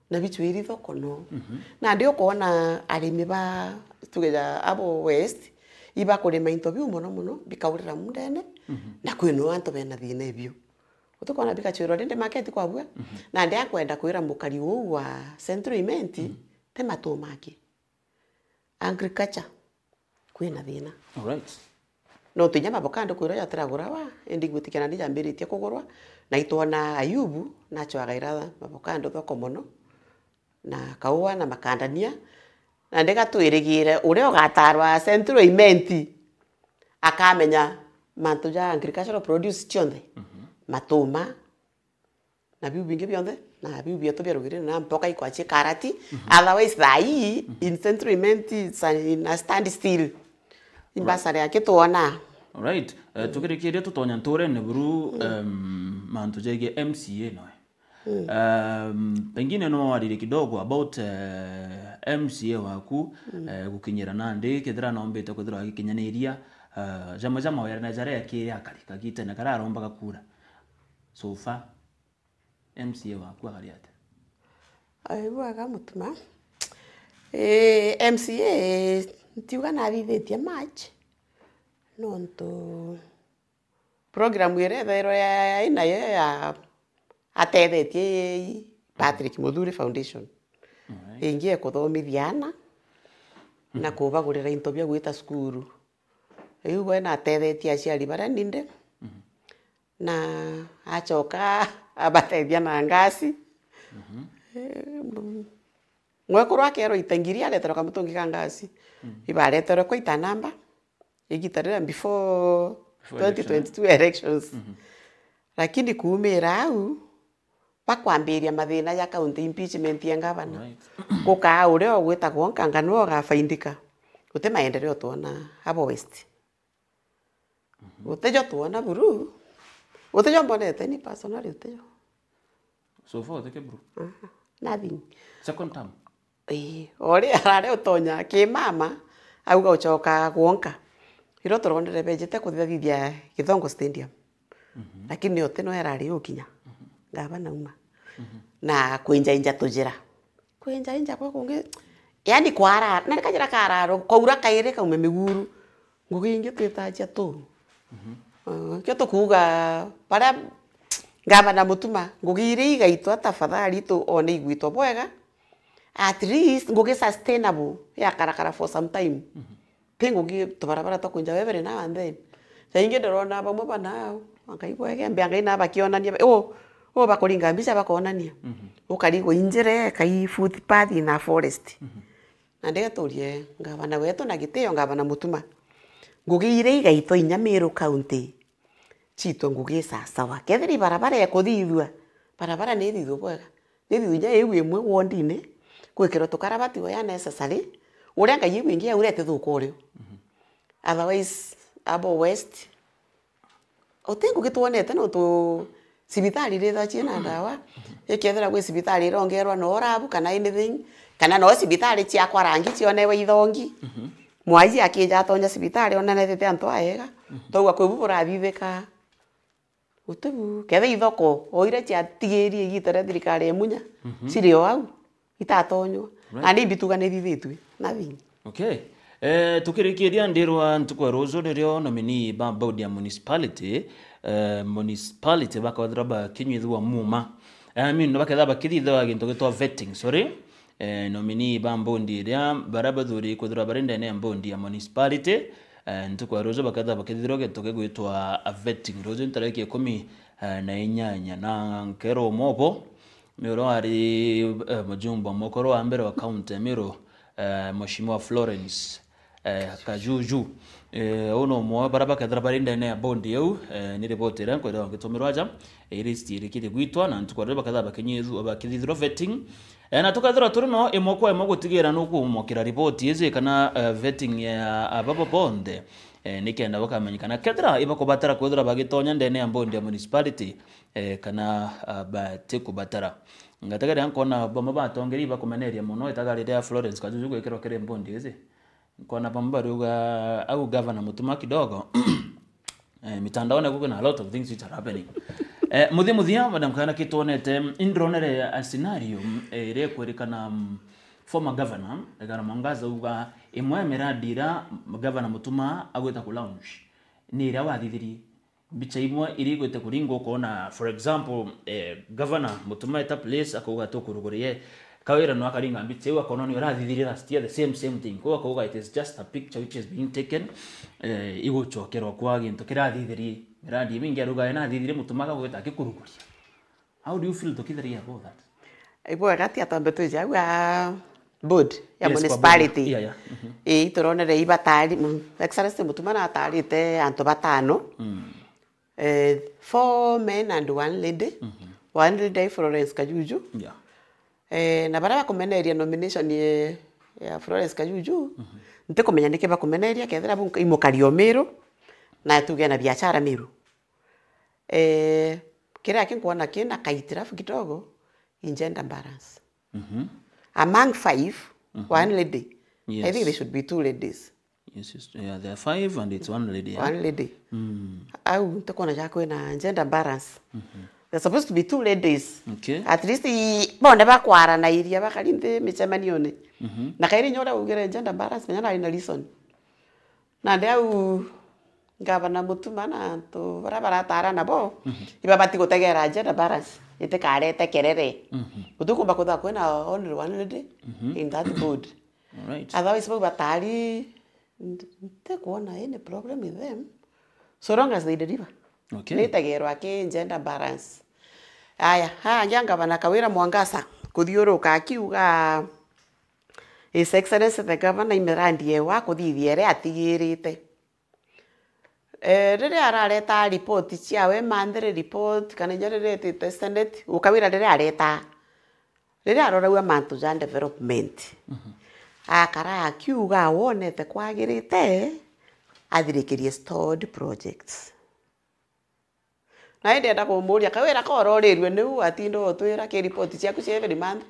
na bichwiri thoko no na ndio kuona arimi ba tugeja abo west iba kurima interview mono bikaurira mundene na kwino anto bena thina ebyo utukona bikachwiro rinde market kwa bwa na ndia kwenda kwira mukari wa central imenti te matomaki agriculture kwina thina. All right. No tunyama bokando kwiro ya tragura wa endi gutikana ndi jambiritie kugurwa na itona Ayubu na chwagaira mabokando thoko mono na kaua na makandania na ndega twirigire ure ogatarwa central imenti akamenya mantu ja agricultural produce chionde matoma na biu bingi bionde na biu bieto bierugire na mpoka ikwache karati otherwise thai in central imenti in a stand still imbasare yake tuona. All right. Tukirikiria tutonya ntore ne buru mantu jege MCA no. Pengine no warire kidogo about MCA waku gukinyira nandi kithira nombete kuthira agikinyaniria jama ya na jare yake yakarika gite na kararomba gakura so far MCA waku agariate aiwa mutuma MCA ntiuga na thithetie match nonto program ire thero ya ina ya atethetie Patrick Muthuri Foundation ingie kuthomithiana na kubagurira into bya gwita skuru iu wena atethetie aciari bara ninde na achoka abatethia na ngasi mwekurwa kero itengiria letero kamutungi kangasi ibaretero kwa itanamba igitarira before 2022 elections lakini kuumira au bakwambiria mathina ya county impeachment ya governor kuka ure ogwita gwonka ngano gafaindika ute maendeleo tuona abo west utejo tuona buru utejo mbonete ni personal utejo so far take bro nothing second term ore arare utonya ki mama auga uchoka gwonka iro torondere bejete kuthithia Githongo Stadium lakini yote no erari ukinya ngaba nauma na kwenja tujira kwenja kwa kunge yani kwara na kajira kararo kwaura kaire kaume miguru nguginge twitaja tu kyo tukuga para ngaba na mutuma ngugire igaitwa tafadhali tu one igwitwa bwega at least ngugi sustainable ya karakara for some time ngugi tubarabara to kunja webere na and then sainge ndorona bamwe banao angaibwege mbianga ina bakionania bakuringa mbica bakonania ukarigo injire kai footpath na forest na ndegeturie ngabana wetu na gitio ngabana mutuma ngugire igaito Inyamiru county chito ngugi sasa wa kethiri barabara ya kuthithua barabara ni thithu bwega ni thithu ewe imwe wondine kwikiro tukarabati wa ya necessary uria ngai wingi urete thuko rio otherwise abo west otengu gitwonete no tu sibitari ritha china ndawa ikethera gwi sibitari rongerwa no rabu kana anything kana no sibitari cia kwa rangi cionewe ithongi Mwai akija atonya cibitari onanethete antu aega tauga kwi burathithika utubu kethe ithoko oire cia tigiri igitere thirikari emunya ciri o au itatonywa na ni bituga ni thithitwe nothing. Okay. Tukirikiria ndirwa ntukwa rozo ririo nomini ba board ya municipality municipality bakathira ba kinyithwa muma no baketha bakithithwa gintu gitwa vetting sorry nomini ba bondi ria baraba thuri kuthira barenda ne bondi ya municipality ntukwa rozo baketha bakithithwa gintu gitwa vetting rozo ntareke 18 na nkero mobo miro ari mujumba mokoro wa mbere wa county miro Mheshimiwa Florence Kajuju ono mwa baraba kadra barinda ne bondi yau ni reportera ko ndo gitumirwa aja iristi rikiri gwitwa na ntukore bakadha bakenyezu abakithithro vetting na tukathira turino imoko gutigera no kumokira report yeze kana vetting ya ababo bonde nikenda bakamenyikana kadra ibako batara kwethira bagitonya ndene ya bondi ya municipality kana bateko batara ngatagari ankona bama batongeri bakumeneria muno itagarire ya Florence Kajuju gwekero kere bondi yeze kona pambaruga au governor mutuma kidogo mitandaoni kuna a lot of things which are happening muthia madam kana kitonete indronere a scenario ire kwerikana former governor egara Mwangaza uga imwe miradira governor mutuma agweta ku launch ni ira wathithiri bicha imwe iri gwete kuringo kona for example governor mutuma eta place akuga tukurugurie kawira no akaringa mbitse wa kononi urathithirira last year the same thing kwa kuga it is just a picture which is being taken iguchokerwa kwa gintu kirathithiri miradi mingi aruga ina thithire mutumaga gweta akikuruguria. How do you feel tokithiria about that? Ibo gati atambe tuja ya board ya municipality turonere ibatari excellence mutumana atarite anto batano 4 men and 1 lady one lady Florence Kajuju na bara bakumeneria nomination ya Florence Kajuju nte kumenya nike bakumeneria kethira bu imukario miru na tuge na biashara miru kira kinkuona kina kaitirafu kidogo in gender balance among 5 one lady. Yes. I think there should be 2 ladies. Yes, yeah, there are 5 and it's 1 lady. One lady. Au nte kuona jako na gender balance. There's supposed to be 2 ladies. Okay. At least bonde bakwara na iria bakalinde micemanione. Na kairi nyora ugere gender balance menyana ina reason. Na ndeu ngabana mutuma na to barabara tara na bo. Ibabati gutegera gender balance. Ite karete kerere. Utukumba kutha kwena only 1 lady in that board. All right. Otherwise batali nte kuona any problem with them so long as they deliver. Okay. Nitegerwa ake gender balance. Aya, nyanga bana kawira Mwangaza kuthiuruka akiuga His Excellency the Governor imirandi yewa kuthithiere atigirite. Rere arareta report ciawe mandere report kana njarete Senate ukawira rere areta. Rere aroraua mantu ja development. Akara akiuga wonete kwagirite athirikirie stored projects. Na ende kumuria kawira kororirwe niu atindo twira ke report ciaku cia every month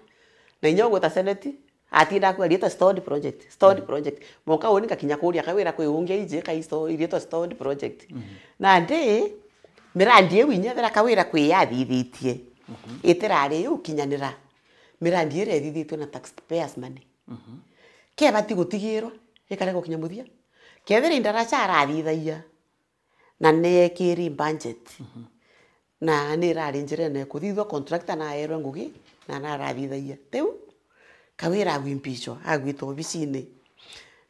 na inyogo ta Senate atinda ku arieta stored project moka woni kakinya kuria kawira kwe unge ije ka isto irieta stored project na ndi mirandi ewi nyethera kawira kwe yathithitie itirari ukinyanira mirandi ire thithitwe na taxpayers money ke bati gutigirwa ikare gukinya muthia kethira indaracha arathithaia na nekiri budget na ni rari njirene kuthithwa contractor na erwe ngugi na narathithaia teu kawira gwimpicho agwito bicine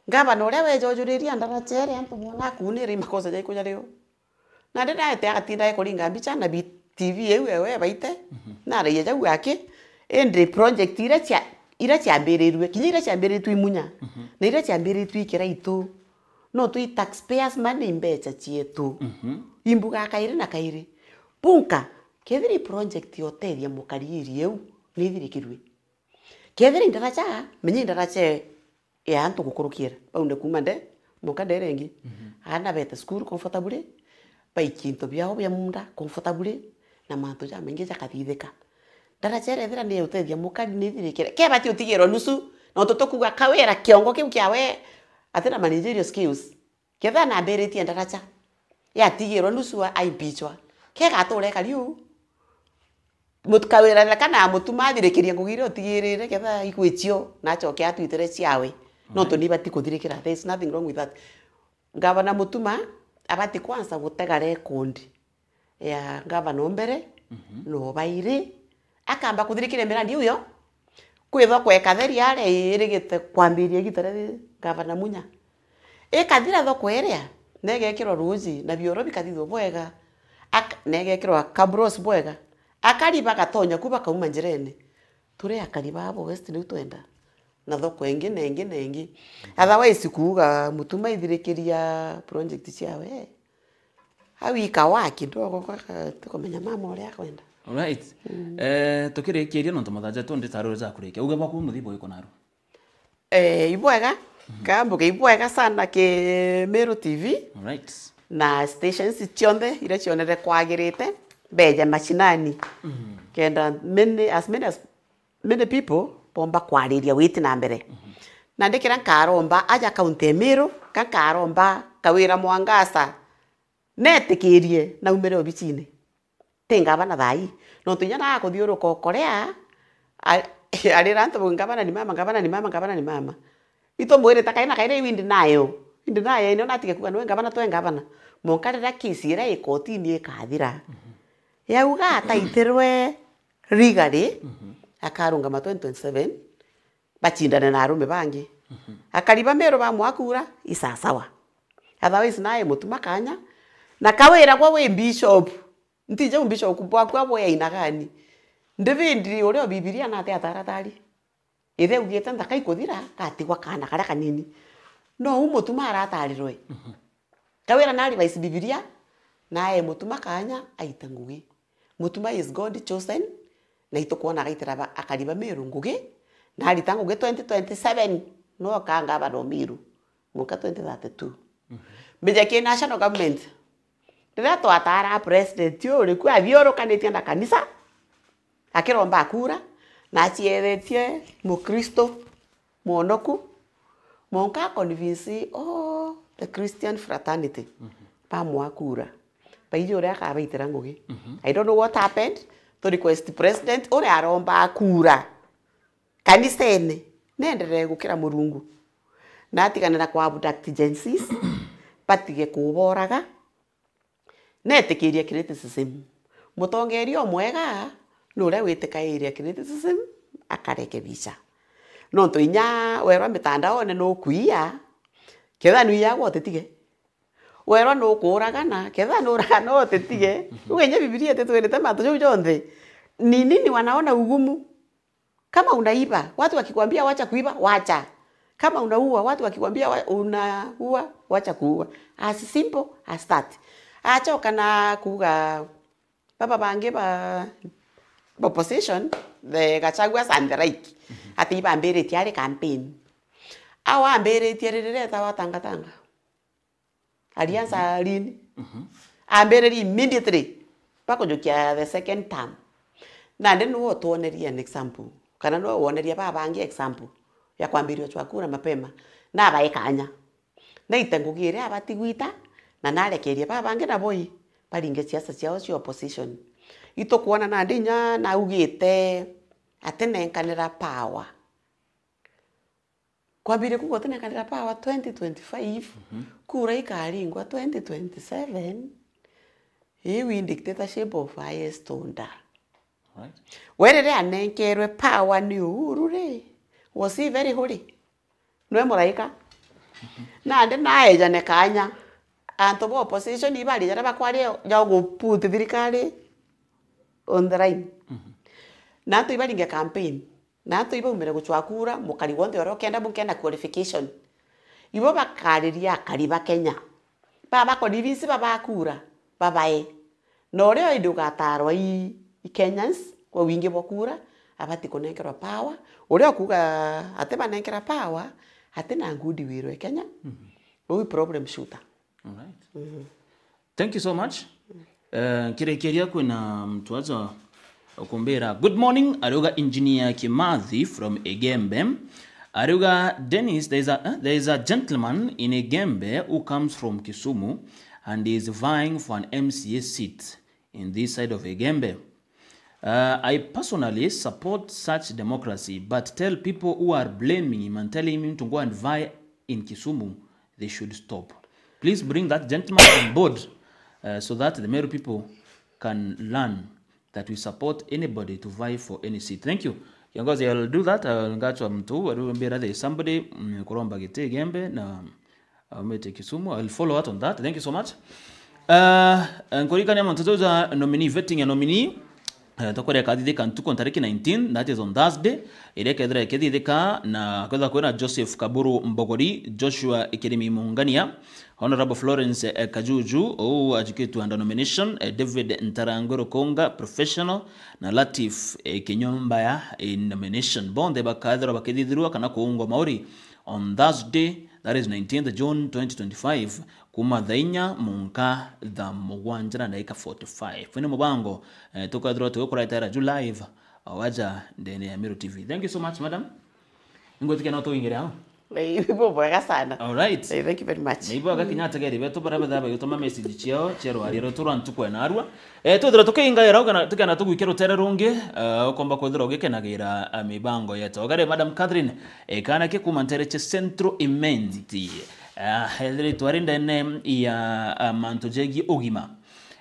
ngabana uria wejojuriria ndarachere antu mwana kunire makosa jai kujario na ndenda ete atinda ekuringa bicha na TV ewe baite na raia jau yake endre project ira ciambirirwe kinya ira ciambirirwe imunya na ira ciambirirwe ikira itu no tu taxpayers money mbecha cietu imbuga kaire na kaire punka kethiri project yoteria mukariri eu ni thirikirwe kethiri ndaracha menye ndaracha ya antu gukurukira baunde kumande mukande rengi ana beta school comfortably baikinto biao bya munda comfortably na mantu ja mengi ja kathithika ndaracha rethira ni uteria mukari ni thirikira ke bati utigiro nusu na utotokuga kawira kiongo kiu kiawe atena managerial skills ketha na bereti ndaracha ya tigiro nusua aipichwa ke gatore kariu mutkawira kana mutumathirekiria ngugire otigirire ketha igwechio na choke atwitere ciawe no to nibati kuthirikira. There is nothing wrong with that. Gavana Mutuma abati kwanza gutega record ya gavana mbere no baire akamba kuthirikire mirandi uyo kwitho kweka theri yare irigite kwambiria gitare gavana Munya ikathira thoko eria negekiro ruji na bioro bikathithwo bwega negekiro kabros bwega akariba gatonya kuba kauma njirene turi akariba abo west ni twenda na thoko engi otherwise kuuga Mutuma ithirikiria project ciawe hawika waki ndogo kwa tukomenya mama ore akwenda. Alright. Tukirikiria no tumathaje tundi tarore za kurikia uga baku muthibo iko naro ibwega kambuke ibwega sana ke Meru TV. Alright. Na stations cionthe ire cionere kwagirite beja machinani kenda many people bomba kwariria witi na mbere na ndikira nkaromba aja kaunti Meru kankaromba kawira Mwangasa netikirie na umere obichine tinga bana thai no tunyana akuthiuruka Korea alira nto ngabana ni mama ito mwere takaina kaire windi nayo ino natige kuga nwe ngabana to ngabana monkarira kisira ikotini ikathira yauga ataitirwe rigari akarunga ma 2027 bachindana na arume bangi akariba Meru ba mwakura isasawa otherwise naye Mutuma kanya na kawira kwa we bishop ntije bishop kubwa kwa boya inagani ndivindi ore bibilia na te ataratari ithe ugite ndaka ikuthira katigwa kana kara kanini no Mutuma aratarirwe kawira nari vice bibilia naye Mutuma kanya aita ngugi Mutuma is God chosen na itokuona gaitira akariba Meru ngugi na alitangu ge 2027 no kanga bado Meru muka 2032 meja ke national government ndira to atara president yo ri kwa bioro kanete na kanisa akiromba akura na chieretie mukristo monoku monka convince the Christian fraternity pamwa akura baijo ria ka baitira ngugi I don't know what happened to request president ore aromba akura kanisene nendere gukira Murungu natiganira kwa abduct agencies patige kuboraga netikiria criticism mutongerio mwega nure witikairia criticism akarekebisha no to inya werwa mitandao ne no kuia ketha nu ya gwotetige werwa no kuragana ketha no ragana no tetige ugenye bibilia tetwelete mato jonthe ni nini wanaona ugumu kama unaiba watu wakikwambia wacha kuiba wacha kama unaua watu wakikwambia unaua wacha kuua as simple as that acha kana kuga baba bange ba opposition the Gachagua and the right ati bambere tiare campaign awa ambere tiare ta watanga alianza lini ambere immediately bako jokia the second term na ndeno tuoneria an example kana no woneria baba bange example ya kwambirio twakura mapema na baekanya na itengugire abatigwita na narekeria baba bange na boy baringe siasa ciao cia opposition ito kuona na ndinya na ugite atenenkanira power kwambire kugo atenenkanira power 2025 kura ikaringwa 2027 we dictatorship of highest order. Right. Werere anenkerwe power ni urure was he very holy no muraika na ndi nae jane kanya anto bo opposition ibali jara bakwari ya go put thirikari on the line na to ibali nge campaign na to ibo umere guchwakura mukari wonde oro kenda mukenda qualification ibo bakariria kariba Kenya baba ko divisi baba kura babae no reo iduka tarwa i Kenyans kwa wingi bokura abati konekera power uri akuga ate banekera power ate na ngudi wirwe Kenya we problem shooter. All right. Thank you so much. Kirekeria kwina mtwaza okumbera good morning aroga engineer Kimathi from Egembe Ariuga Dennis, there is a gentleman in Igembe who comes from Kisumu and is vying for an MCA seat in this side of Igembe. I personally support such democracy, but tell people who are blaming him and telling him to go and vie in Kisumu, they should stop. Please bring that gentleman on board so that the Meru people can learn that we support anybody to vie for any seat. Thank you. Kiongozi, I'll do that. I'll get there is somebody kuromba gite Igembe na amete Kisumu. I'll follow up on that. Thank you so much. Nkorika nyama mtotoza nominee vetting ya nominee. Tokore kadidika ntuko tariki 19, that is on Thursday. Irekedre kedidika na kwenda kuona Joseph Kaburu Mbogori, Joshua Ikirimi Mungania, Honorable Florence Kajuju, ajuketu under nomination, David Ntarangoro Konga, professional, na Latif Kinyombaya in nomination. Bonde bakadra bakedidirua kana kuungwa maori on Thursday, that is 19th June 2025, kuma dhainya munka dha mugwanjana na ika 45. Fini mubango, tukadro tukura itara ju live, waja ndene ya Meru TV. Thank you so much, madam. Ingo tike na to ingere hao. Ibo bora sana. All right. Thank you very much. Ibo aga kinyata gari beto baraba daba yutoma message chio chero ari rotura ntukwe na arwa. Tudro tukinga yera kana tukana tugwikero tererunge ukomba kwethira ugikenagira mibango yeto. Ogare madam Catherine kana ke kumantere che centro immensi. Hedri twarinda name ya mantojegi ogima.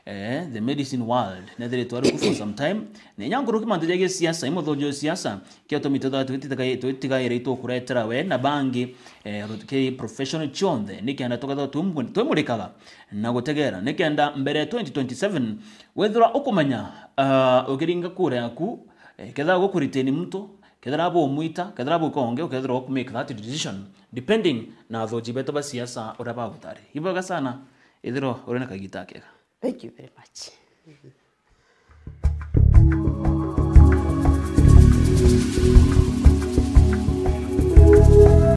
The medicine world nedere twari ku for some time ne nyanguru kimandege siasa imodhojo siasa kyoto mitoda twitiga yereito kuretera we na bangi ke professional chonde nikenda toka twemurikaga na gutegera nikenda mbere 2027 wethura ukumanya ukiringa kure yaku ketha gukuriteni mtu kethra abo muita kethra abo konge kethra ku make that decision depending na thoji beto ba siasa uraba gutari hivyo sana ithiro urena kagita kega. Thank you very much.